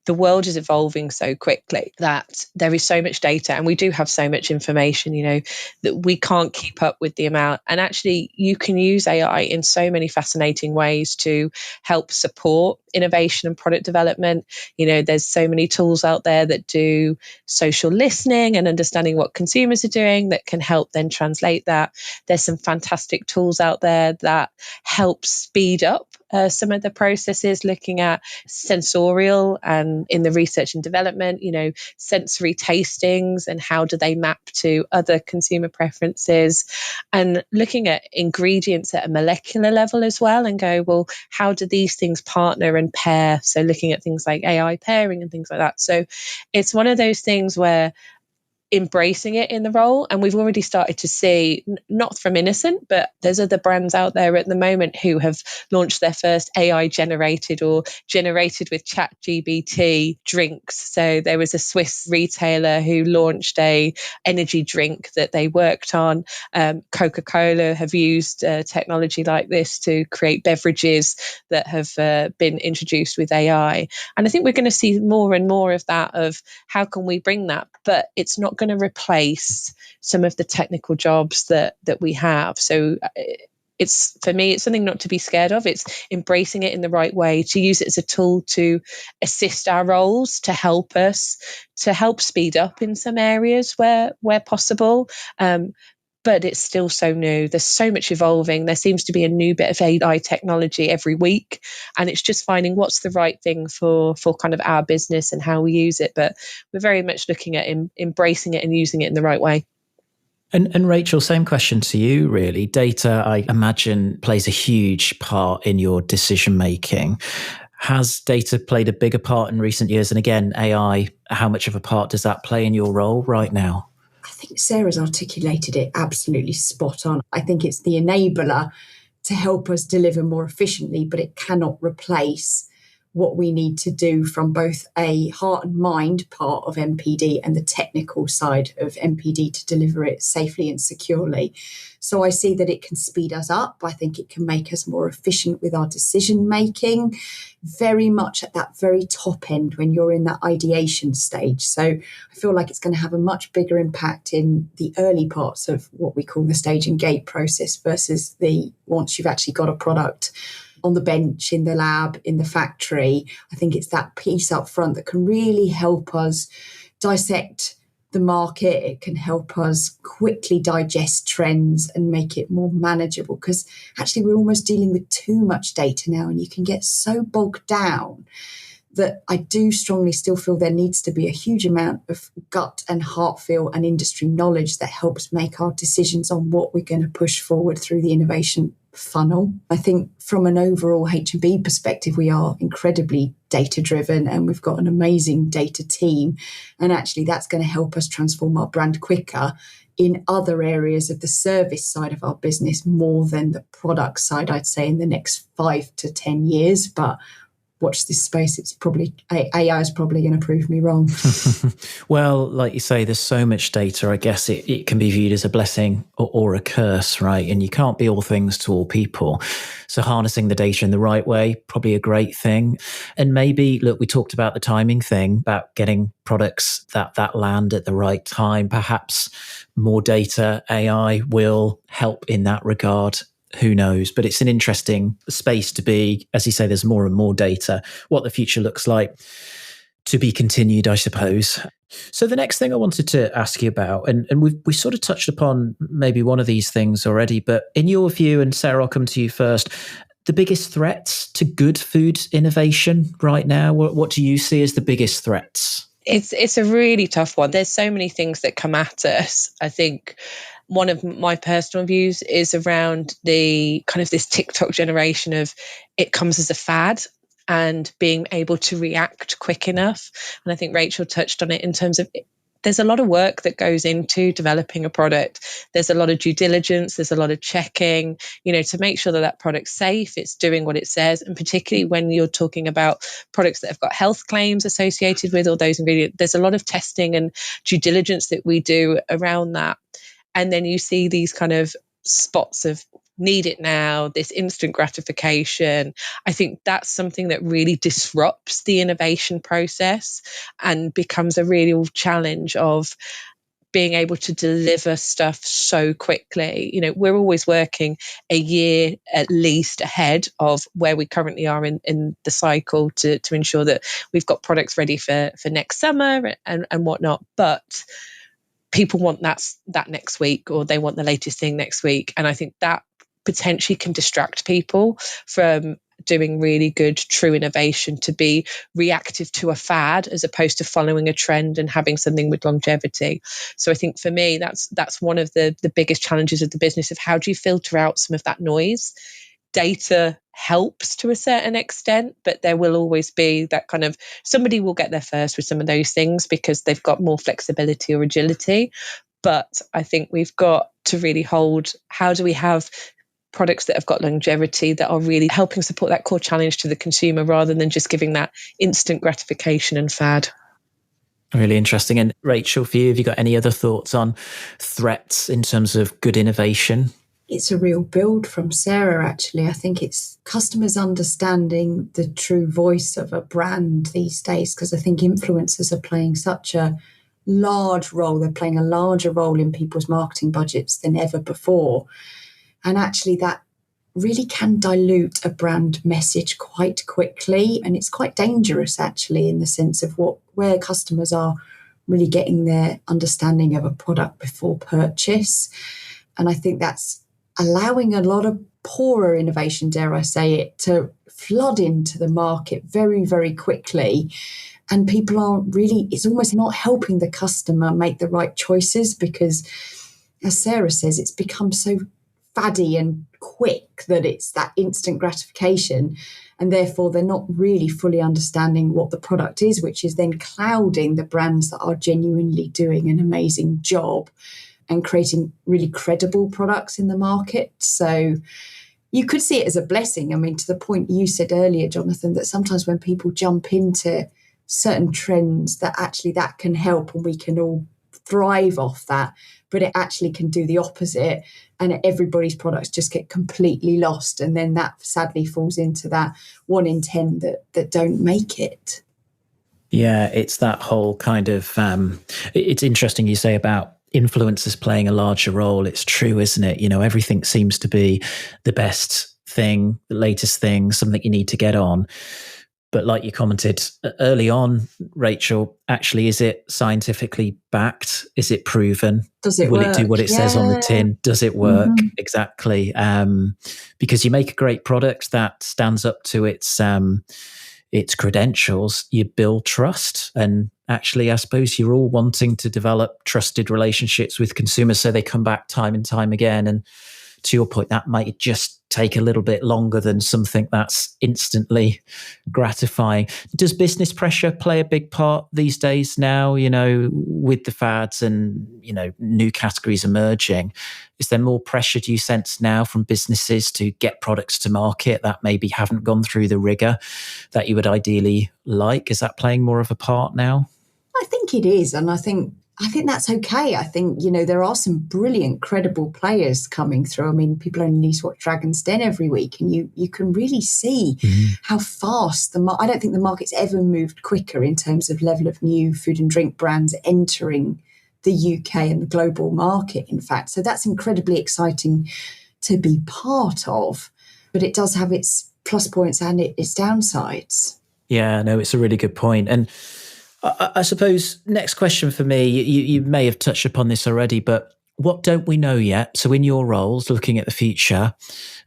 the world is evolving so quickly that there is so much data, and we do have so much information, you know, that we can't keep up with the amount. And actually, you can use AI in so many fascinating ways to help support innovation and product development. You know, there's so many tools out there that do social listening and understanding what consumers are doing that can help then translate that. There's some fantastic tools out there that help speed up some of the processes, looking at sensorial and in the research and development, you know, sensory tastings and how do they map to other consumer preferences, and looking at ingredients at a molecular level as well, and go, well, how do these things partner and pair? So looking at things like AI pairing and things like that. So it's one of those things where embracing it in the role, and we've already started to see, not from Innocent, but there's other brands out there at the moment who have launched their first AI generated or generated with ChatGPT drinks. So there was a Swiss retailer who launched a energy drink that they worked on. Coca-Cola have used technology like this to create beverages that have been introduced with AI. And I think we're going to see more and more of that, of how can we bring that, but it's not going to replace some of the technical jobs that we have. So it's, for me, it's something not to be scared of. It's embracing it in the right way, to use it as a tool to assist our roles, to help us, to help speed up in some areas where possible. But it's still so new. There's so much evolving. There seems to be a new bit of AI technology every week, and it's just finding what's the right thing for kind of our business and how we use it. But we're very much looking at embracing it and using it in the right way. And Rachel, same question to you, really. Data, I imagine, plays a huge part in your decision making. Has data played a bigger part in recent years? And again, AI, how much of a part does that play in your role right now? I think Sarah's articulated it absolutely spot on. I think it's the enabler to help us deliver more efficiently, but it cannot replace what we need to do from both a heart and mind part of MPD and the technical side of MPD to deliver it safely and securely. So I see that it can speed us up. I think it can make us more efficient with our decision making, very much at that very top end when you're in that ideation stage. So I feel like it's going to have a much bigger impact in the early parts of what we call the stage and gate process versus the once you've actually got a product on the bench, in the lab, in the factory. I think it's that piece up front that can really help us dissect the market. It can help us quickly digest trends and make it more manageable, because actually we're almost dealing with too much data now, and you can get so bogged down that I do strongly still feel there needs to be a huge amount of gut and heart feel and industry knowledge that helps make our decisions on what we're going to push forward through the innovation funnel. I think from an overall H&B perspective, we are incredibly data driven and we've got an amazing data team. And actually that's going to help us transform our brand quicker in other areas of the service side of our business more than the product side, I'd say, in the next 5 to 10 years. But watch this space. It's probably AI is probably going to prove me wrong. Well, like you say, there's so much data. I guess it can be viewed as a blessing or a curse, right? And you can't be all things to all people. So harnessing the data in the right way, probably a great thing. And maybe, look, we talked about the timing thing, about getting products that land at the right time. Perhaps more data, AI will help in that regard. Who knows? But it's an interesting space to be. As you say, there's more and more data. What the future looks like to be continued, I suppose. So the next thing I wanted to ask you about, and we sort of touched upon maybe one of these things already, but in your view, and Sarah, I'll come to you first, the biggest threats to good food innovation right now, what do you see as the biggest threats? It's a really tough one. There's so many things that come at us. I think one of my personal views is around the kind of this TikTok generation of it comes as a fad and being able to react quick enough. And I think Rachel touched on it in terms of there's a lot of work that goes into developing a product. There's a lot of due diligence. There's a lot of checking, to make sure that that product's safe, it's doing what it says. And particularly when you're talking about products that have got health claims associated with all those ingredients, there's a lot of testing and due diligence that we do around that. And then you see these kind of spots of need it now, this instant gratification. I think that's something that really disrupts the innovation process and becomes a real challenge of being able to deliver stuff so quickly. We're always working a year at least ahead of where we currently are in the cycle to ensure that we've got products ready for next summer and whatnot. But people want that next week, or they want the latest thing next week. And I think that potentially can distract people from doing really good, true innovation, to be reactive to a fad as opposed to following a trend and having something with longevity. So I think for me, that's one of the biggest challenges of the business, of how do you filter out some of that noise? Data helps to a certain extent, but there will always be that kind of, somebody will get there first with some of those things because they've got more flexibility or agility. But I think we've got to really hold, how do we have products that have got longevity that are really helping support that core challenge to the consumer, rather than just giving that instant gratification and fad. Really interesting. And Rachel, for you, have you got any other thoughts on threats in terms of good innovation? It's a real build from Sarah, actually. I think it's customers understanding the true voice of a brand these days, because I think influencers are playing such a large role. They're playing a larger role in people's marketing budgets than ever before. And actually that really can dilute a brand message quite quickly. And it's quite dangerous, actually, in the sense of where customers are really getting their understanding of a product before purchase. And I think that's allowing a lot of poorer innovation, dare I say it, to flood into the market very, very quickly. And people are really, it's almost not helping the customer make the right choices, because, as Sarah says, it's become so faddy and quick that it's that instant gratification. And therefore, they're not really fully understanding what the product is, which is then clouding the brands that are genuinely doing an amazing job and creating really credible products in the market. So you could see it as a blessing. I mean, to the point you said earlier, Jonathan, that sometimes when people jump into certain trends, that actually that can help and we can all thrive off that. But it actually can do the opposite, and everybody's products just get completely lost. And then that sadly falls into that 1 in 10 that don't make it. Yeah, it's that whole kind of, it's interesting you say about influencers playing a larger role. It's true, isn't it? Everything seems to be the best thing, the latest thing, something you need to get on. But like you commented early on, Rachel, actually, is it scientifically backed? Is it proven? Does it Will work? it do what it says on the tin? Does it work? Mm-hmm. Exactly. Because you make a great product that stands up to its credentials, you build trust. And actually, I suppose you're all wanting to develop trusted relationships with consumers so they come back time and time again. And to your point, that might just take a little bit longer than something that's instantly gratifying. Does business pressure play a big part these days now, with the fads and, new categories emerging? Is there more pressure, do you sense now, from businesses to get products to market that maybe haven't gone through the rigor that you would ideally like? Is that playing more of a part now? I think it is. And I think that's okay. I think, there are some brilliant, credible players coming through. I mean, people only need to watch Dragon's Den every week, and you can really see how fast I don't think the market's ever moved quicker in terms of level of new food and drink brands entering the UK and the global market, in fact. So that's incredibly exciting to be part of. But it does have its plus points and its downsides. Yeah, no, it's a really good point. And I suppose next question for me, you may have touched upon this already, but what don't we know yet? So in your roles, looking at the future,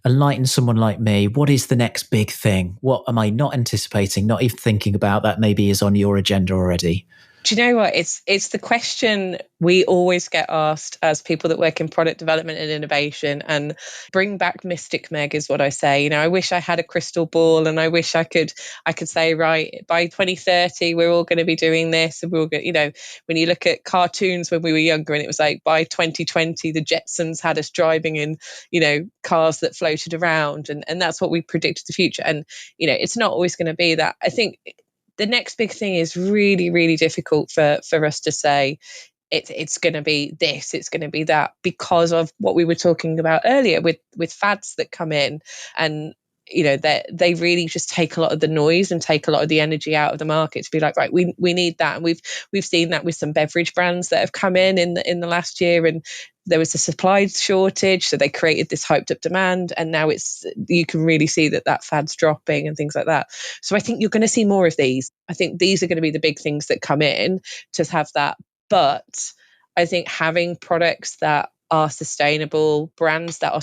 enlighten someone like me, what is the next big thing? What am I not anticipating, not even thinking about, that maybe is on your agenda already? Do you know what? It's the question we always get asked as people that work in product development and innovation, and bring back Mystic Meg is what I say. I wish I had a crystal ball, and I wish I could say, right, by 2030, we're all going to be doing this. And we're all going, when you look at cartoons when we were younger, and it was like by 2020, the Jetsons had us driving in, cars that floated around. And that's what we predicted the future. And, it's not always going to be that. I think the next big thing is really, really difficult for us to say it's going to be this, it's going to be that, because of what we were talking about earlier with fads that come in, and they really just take a lot of the noise and take a lot of the energy out of the market to be like, right, we need that. And we've seen that with some beverage brands that have come in the last year, and there was a supply shortage, so they created this hyped up demand, and now you can really see that fad's dropping and things like that. So I think you're going to see more of these. I think these are going to be the big things that come in to have that. But I think having products that are sustainable, brands that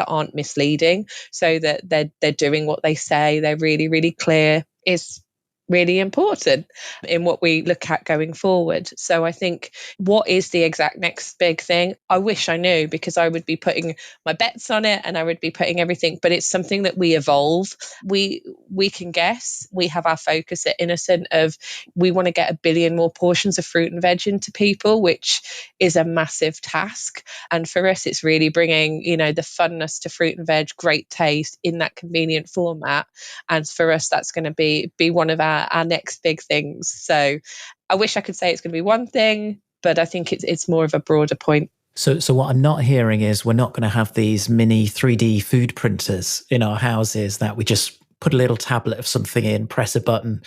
aren't misleading, so that they're doing what they say, they're really, really clear, is really important in what we look at going forward. So I think, what is the exact next big thing? I wish I knew, because I would be putting my bets on it and I would be putting everything, but it's something that we evolve. We can guess. We have our focus at Innocent of, we want to get 1 billion more portions of fruit and veg into people, which is a massive task. And for us, it's really bringing, the funness to fruit and veg, great taste in that convenient format. And for us, that's going to be one of our next big things. So I wish I could say it's going to be one thing, but I think it's more of a broader point. So what I'm not hearing is, we're not going to have these mini 3D food printers in our houses that we just put a little tablet of something in, press a button,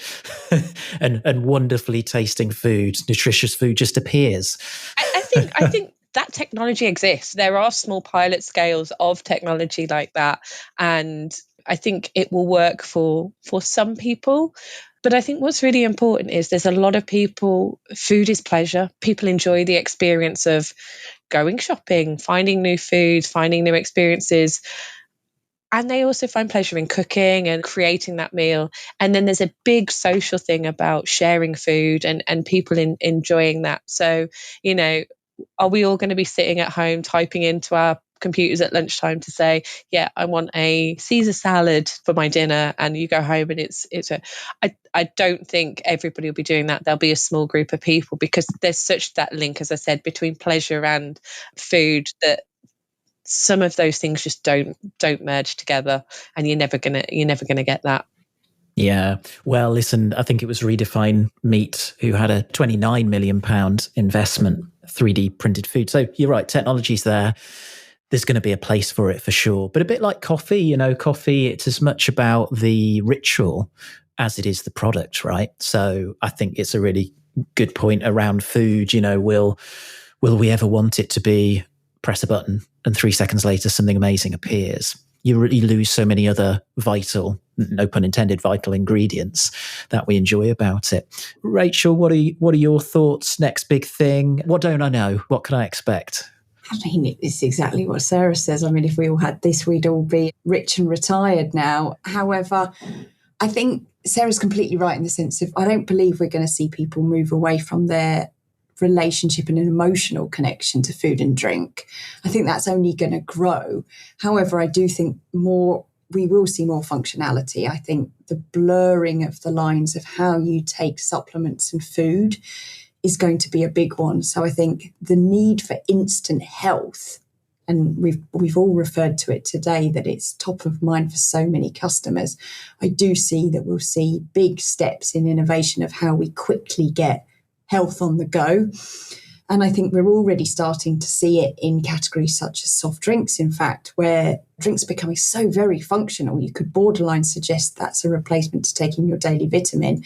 and wonderfully tasting food, nutritious food just appears. I think that technology exists. There are small pilot scales of technology like that, and I think it will work for some people. But I think what's really important is, there's a lot of people, food is pleasure. People enjoy the experience of going shopping, finding new foods, finding new experiences. And they also find pleasure in cooking and creating that meal. And then there's a big social thing about sharing food and people enjoying that. So, are we all going to be sitting at home typing into our computers at lunchtime to say, yeah, I want a Caesar salad for my dinner, and you go home and I don't think everybody will be doing that. There'll be a small group of people, because there's such that link, as I said, between pleasure and food, that some of those things just don't merge together, and you're never gonna get that. Yeah. Well, listen, I think it was Redefine Meat who had a £29 million investment, 3D printed food. So you're right, technology's there. There's going to be a place for it for sure. But a bit like coffee, coffee, it's as much about the ritual as it is the product, right? So I think it's a really good point around food. Will we ever want it to be press a button and 3 seconds later something amazing appears? You really lose so many other vital, no pun intended, vital ingredients that we enjoy about it. Rachel, what are your thoughts? Next big thing? What don't I know? What can I expect? I mean, it's exactly what Sarah says. I mean, if we all had this, we'd all be rich and retired now. However, I think Sarah's completely right in the sense of, I don't believe we're going to see people move away from their relationship and an emotional connection to food and drink. I think that's only going to grow. However, I do think we will see more functionality. I think the blurring of the lines of how you take supplements and food is going to be a big one. So I think the need for instant health, and we've all referred to it today, that it's top of mind for so many customers. I do see that we'll see big steps in innovation of how we quickly get health on the go. And I think we're already starting to see it in categories such as soft drinks, in fact, where drinks are becoming so very functional. You could borderline suggest that's a replacement to taking your daily vitamin.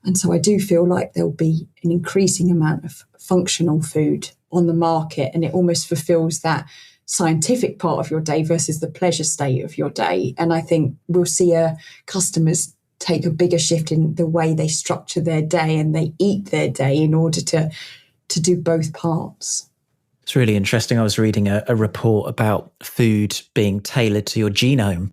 And so I do feel like there'll be an increasing amount of functional food on the market, and it almost fulfills that scientific part of your day versus the pleasure state of your day. And I think we'll see customers take a bigger shift in the way they structure their day and they eat their day in order to do both parts. It's really interesting. I was reading a report about food being tailored to your genome.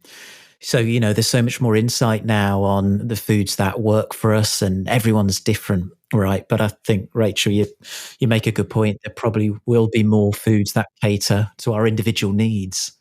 So, there's so much more insight now on the foods that work for us, and everyone's different, right? But I think, Rachel, you make a good point. There probably will be more foods that cater to our individual needs.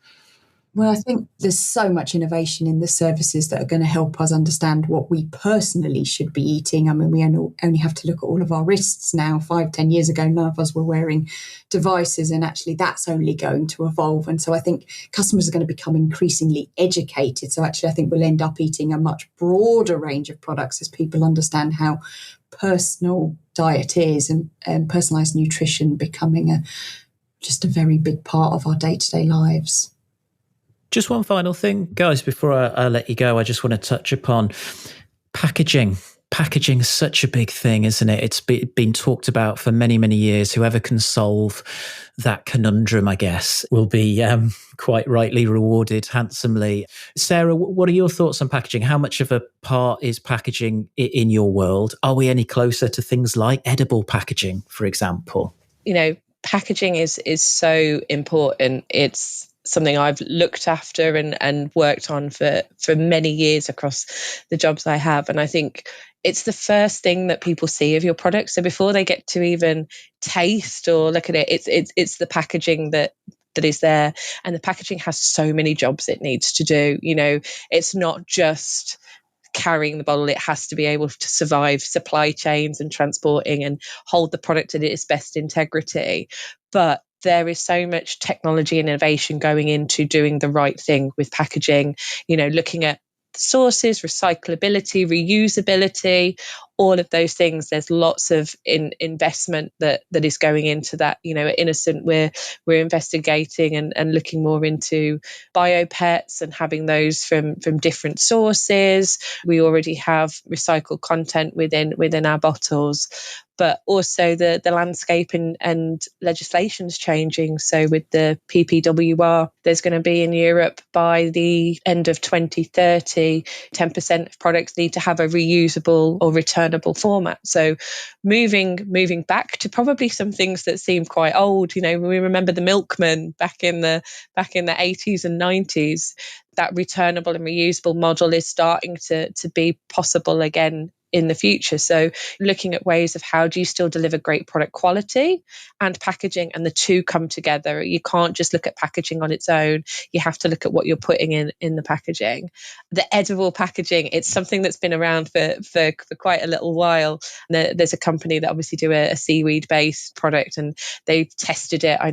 Well, I think there's so much innovation in the services that are going to help us understand what we personally should be eating. I mean, we only have to look at all of our wrists now. 5-10 years ago, none of us were wearing devices, and actually that's only going to evolve. And so I think customers are going to become increasingly educated. So actually I think we'll end up eating a much broader range of products as people understand how personal diet is, and personalised nutrition becoming just a very big part of our day-to-day lives. Just one final thing, guys, before I let you go, I just want to touch upon packaging. Packaging is such a big thing, isn't it? It's been talked about for many, many years. Whoever can solve that conundrum, I guess, will be quite rightly rewarded handsomely. Sarah, what are your thoughts on packaging? How much of a part is packaging in your world? Are we any closer to things like edible packaging, for example? Packaging is so important. It's something I've looked after and worked on for many years across the jobs I have. And I think it's the first thing that people see of your product. So before they get to even taste or look at it, it's the packaging that is there. And the packaging has so many jobs it needs to do. It's not just carrying the bottle. It has to be able to survive supply chains and transporting and hold the product at its best integrity. But there is so much technology and innovation going into doing the right thing with packaging, looking at sources, recyclability, reusability, all of those things. There's lots of investment that is going into that. At Innocent, we're investigating and looking more into biopets and having those from different sources. We already have recycled content within our bottles. But also the landscape and legislation's changing. So with the PPWR, there's going to be in Europe by the end of 2030, 10% of products need to have a reusable or returnable format. So moving back to probably some things that seem quite old. We remember the milkman back in the 80s and 90s. That returnable and reusable model is starting to be possible again in the future. So looking at ways of how do you still deliver great product quality and packaging, and the two come together. You can't just look at packaging on its own. You have to look at what you're putting in the packaging. The edible packaging, it's something that's been around for quite a little while. There's a company that obviously do a seaweed based product, and they've tested it. I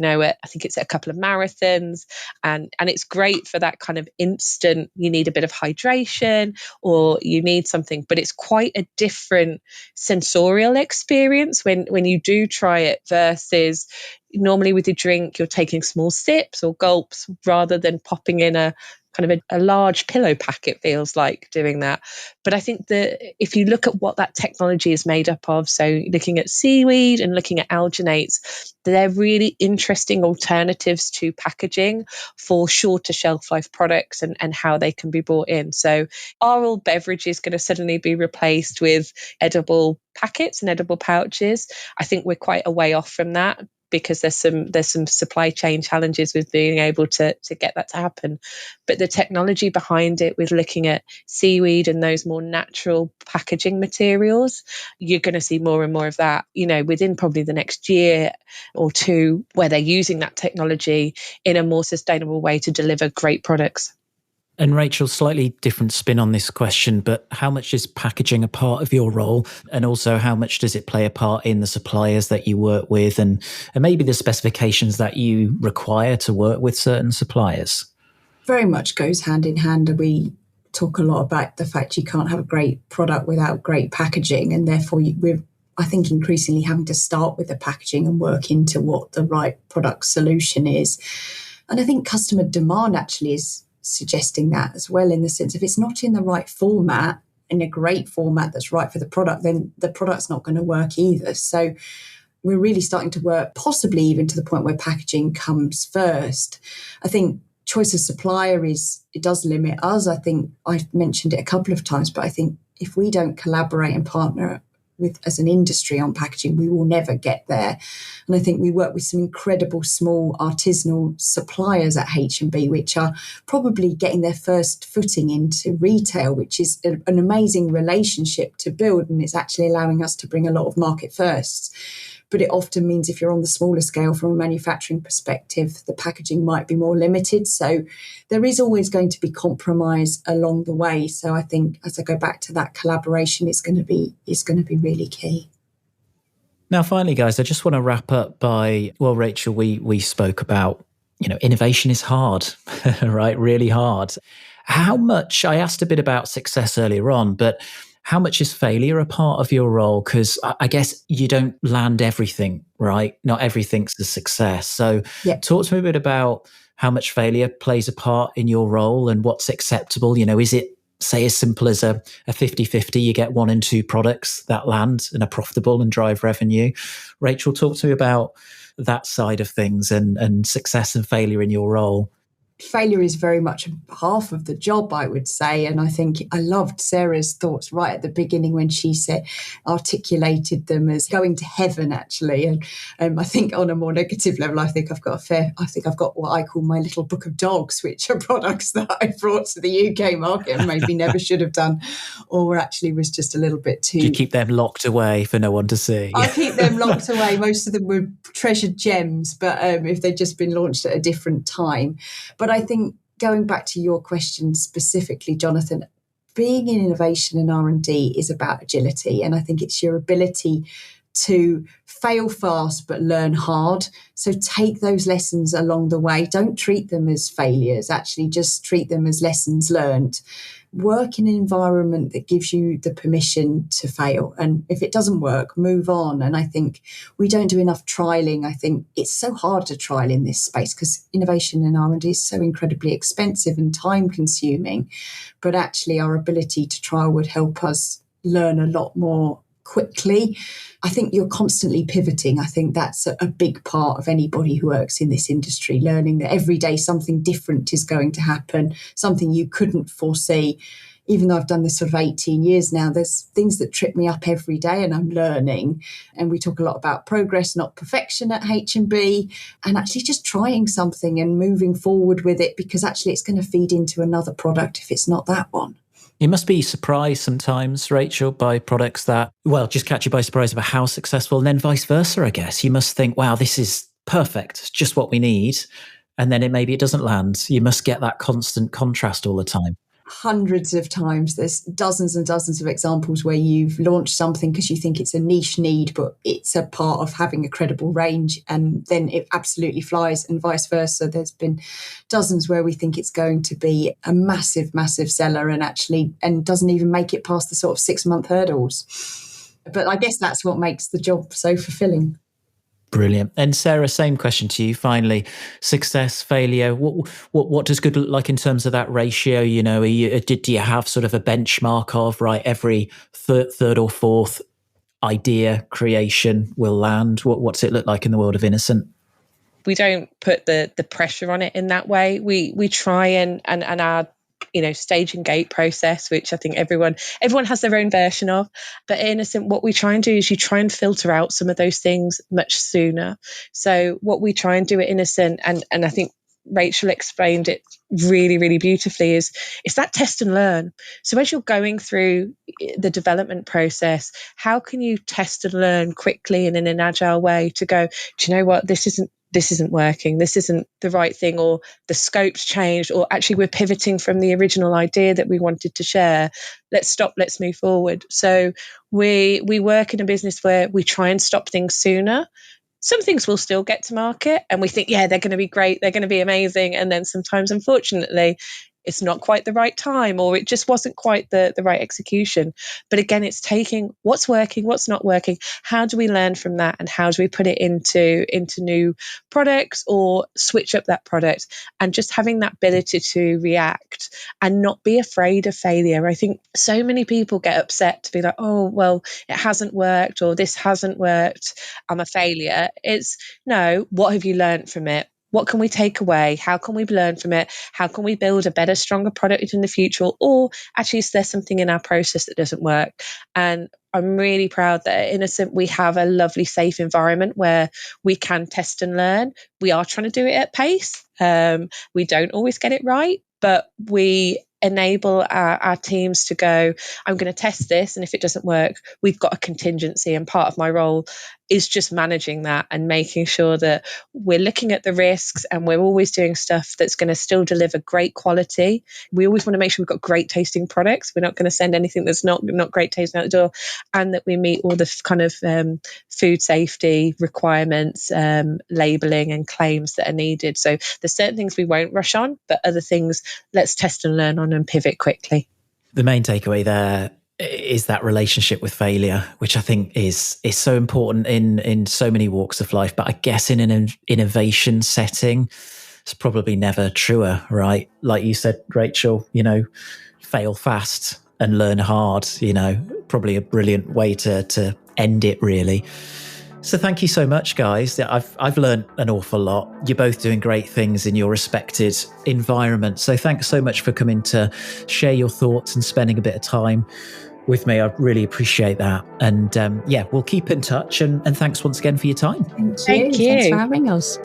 think it's at a couple of marathons, and it's great for that kind of instant, you need a bit of hydration or you need something, but it's quite a different sensorial experience when you do try it versus normally with your drink, you're taking small sips or gulps rather than popping in a kind of a large pillow pack, it feels like doing that. But I think that if you look at what that technology is made up of, so looking at seaweed and looking at alginates, they're really interesting alternatives to packaging for shorter shelf life products and how they can be brought in. So oral beverage is going to suddenly be replaced with edible packets and edible pouches. I think we're quite a way off from that. because there's some supply chain challenges with being able to get that to happen. But the technology behind it, with looking at seaweed and those more natural packaging materials, you're going to see more and more of that, within probably the next year or two, where they're using that technology in a more sustainable way to deliver great products. And Rachel, slightly different spin on this question, but how much is packaging a part of your role? And also how much does it play a part in the suppliers that you work with and maybe the specifications that you require to work with certain suppliers? Very much goes hand in hand. We talk a lot about the fact you can't have a great product without great packaging. And therefore we're, I think, increasingly having to start with the packaging and work into what the right product solution is. And I think customer demand actually is suggesting that as well, in the sense if it's not in the right format, in a great format that's right for the product, then the product's not going to work either. So we're really starting to work possibly even to the point where packaging comes first. I think choice of supplier it does limit us. I think I've mentioned it a couple of times, but I think if we don't collaborate and partner with as an industry on packaging, we will never get there. And I think we work with some incredible small artisanal suppliers at H&B, which are probably getting their first footing into retail, which is an amazing relationship to build. And it's actually allowing us to bring a lot of market firsts. But it often means if you're on the smaller scale from a manufacturing perspective, the packaging might be more limited. So there is always going to be compromise along the way. So I think as I go back to that, collaboration is going to be really key. Now, finally, guys, I just want to wrap up by, well, Rachel, we spoke about, innovation is hard, right? Really hard. How much, I asked a bit about success earlier on, but how much is failure a part of your role? Because I guess you don't land everything, right? Not everything's a success. So Talk to me a bit about how much failure plays a part in your role and what's acceptable. Is it, say, as simple as a 50-50, you get 1 and 2 products that land and are profitable and drive revenue? Rachel, talk to me about that side of things and success and failure in your role. Failure is very much half of the job, I would say. And I think I loved Sarah's thoughts right at the beginning when she articulated them as going to heaven, actually. And I think on a more negative level, I think I've got what I call my little book of dogs, which are products that I brought to the UK market and maybe never should have done, or actually was just a little bit too... Do you keep them locked away for no one to see? I keep them locked away. Most of them were treasured gems, but if they'd just been launched at a different time. But I think going back to your question specifically, Jonathan, being in innovation and R&D is about agility. And I think it's your ability to fail fast but learn hard. So take those lessons along the way. Don't treat them as failures. Actually, just treat them as lessons learned. Work in an environment that gives you the permission to fail. And if it doesn't work, move on. And I think we don't do enough trialing. I think it's so hard to trial in this space because innovation and R&D is so incredibly expensive and time consuming. But actually our ability to trial would help us learn a lot more quickly. I think you're constantly pivoting. I think that's a big part of anybody who works in this industry, learning that every day something different is going to happen, something you couldn't foresee. Even though I've done this sort of 18 years now, there's things that trip me up every day and I'm learning. And we talk a lot about progress, not perfection at H&B, and actually just trying something and moving forward with it because actually it's going to feed into another product if it's not that one. You must be surprised sometimes, Rachel, by products that, just catch you by surprise about how successful, and then vice versa, I guess. You must think, wow, this is perfect, it's just what we need. And then maybe it doesn't land. You must get that constant contrast all the time. Hundreds of times. There's dozens and dozens of examples where you've launched something because you think it's a niche need, but it's a part of having a credible range, and then it absolutely flies, and vice versa. There's been dozens where we think it's going to be a massive, massive seller and doesn't even make it past the sort of 6-month hurdles. But I guess that's what makes the job so fulfilling. Brilliant. And Sarah, same question to you. Finally, success, failure. What does good look like in terms of that ratio? Do you have sort of a benchmark of, right, every third or fourth idea creation will land? What's it look like in the world of Innocent? We don't put the pressure on it in that way. We try and our stage and gate process, which I think everyone has their own version of. But in Innocent, what we try and do is you try and filter out some of those things much sooner. So what we try and do at Innocent, and I think Rachel explained it really, really beautifully, is that test and learn. So as you're going through the development process, how can you test and learn quickly and in an agile way to go, do you know what, this isn't working, this isn't the right thing, or the scope's changed, or actually we're pivoting from the original idea that we wanted to share. Let's stop, let's move forward. So we work in a business where we try and stop things sooner. Some things will still get to market and we think, yeah, they're going to be great, they're going to be amazing. And then sometimes, unfortunately, it's not quite the right time, or it just wasn't quite the right execution. But again, it's taking what's working, what's not working. How do we learn from that? And how do we put it into new products or switch up that product? And just having that ability to react and not be afraid of failure. I think so many people get upset to be like, oh, well, it hasn't worked, or this hasn't worked, I'm a failure. It's no, what have you learned from it? What can we take away? How can we learn from it? How can we build a better, stronger product in the future? Or actually, is there something in our process that doesn't work? And I'm really proud that at Innocent, we have a lovely, safe environment where we can test and learn. We are trying to do it at pace. We don't always get it right, but we enable our teams to go, I'm going to test this, and if it doesn't work, we've got a contingency. And part of my role is just managing that and making sure that we're looking at the risks and we're always doing stuff that's going to still deliver great quality. We always want to make sure we've got great tasting products. We're not going to send anything that's not great tasting out the door, and that we meet all the kind of food safety requirements, labeling and claims that are needed. So there's certain things we won't rush on, but other things let's test and learn on and pivot quickly. The main takeaway there is that relationship with failure, which I think is so important in so many walks of life. But I guess in an innovation setting, it's probably never truer, right? Like you said, Rachel, fail fast and learn hard, probably a brilliant way to end it, really. So thank you so much, guys. I've learned an awful lot. You're both doing great things in your respected environment. So thanks so much for coming to share your thoughts and spending a bit of time with me. I really appreciate that. And we'll keep in touch. And thanks once again for your time. Thank you. Thanks for having us.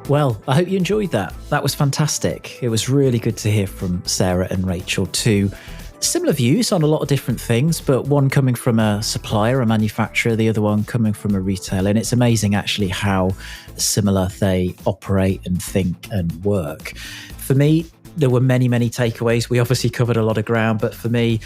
Well, I hope you enjoyed that. That was fantastic. It was really good to hear from Sarah and Rachel, two similar views on a lot of different things, but one coming from a supplier, a manufacturer, the other one coming from a retailer. And it's amazing actually how similar they operate and think and work. For me, there were many, many takeaways. We obviously covered a lot of ground, but for me,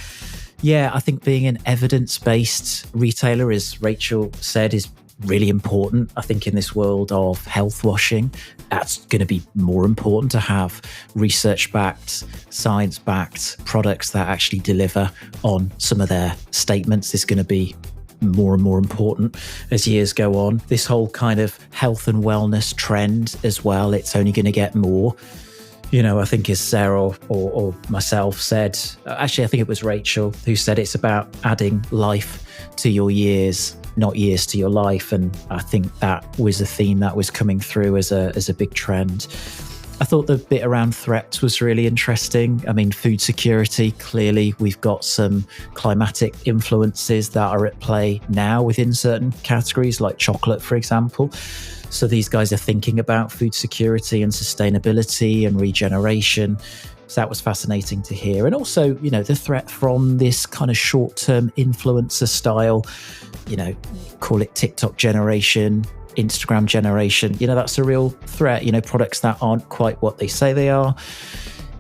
I think being an evidence-based retailer, as Rachel said, is really important. I think in this world of health washing, that's going to be more important to have research-backed, science-backed products that actually deliver on some of their statements is going to be more and more important as years go on. This whole kind of health and wellness trend as well, it's only going to get more. I think as Sarah or myself said, actually I think it was Rachel who said it's about adding life to your years, not years to your life. And I think that was a theme that was coming through as a big trend. I thought the bit around threats was really interesting. I mean, food security, clearly we've got some climatic influences that are at play now within certain categories like chocolate, for example. So these guys are thinking about food security and sustainability and regeneration. So that was fascinating to hear. And also, the threat from this kind of short-term influencer style, call it TikTok generation, Instagram generation, that's a real threat, products that aren't quite what they say they are.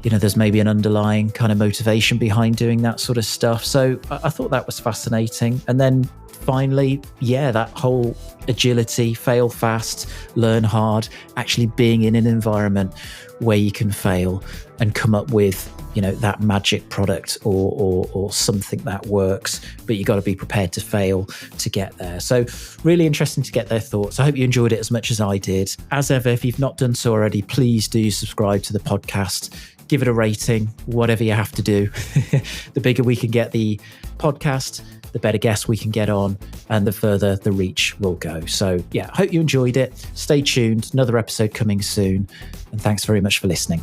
There's maybe an underlying kind of motivation behind doing that sort of stuff. So I thought that was fascinating. And then finally, that whole agility, fail fast, learn hard, actually being in an environment where you can fail and come up with, that magic product or something that works, but you got to be prepared to fail to get there. So really interesting to get their thoughts. I hope you enjoyed it as much as I did. As ever, if you've not done so already, please do subscribe to the podcast. Give it a rating, whatever you have to do. The bigger we can get the podcast, the better guests we can get on and the further the reach will go. So yeah, hope you enjoyed it. Stay tuned. Another episode coming soon. And thanks very much for listening.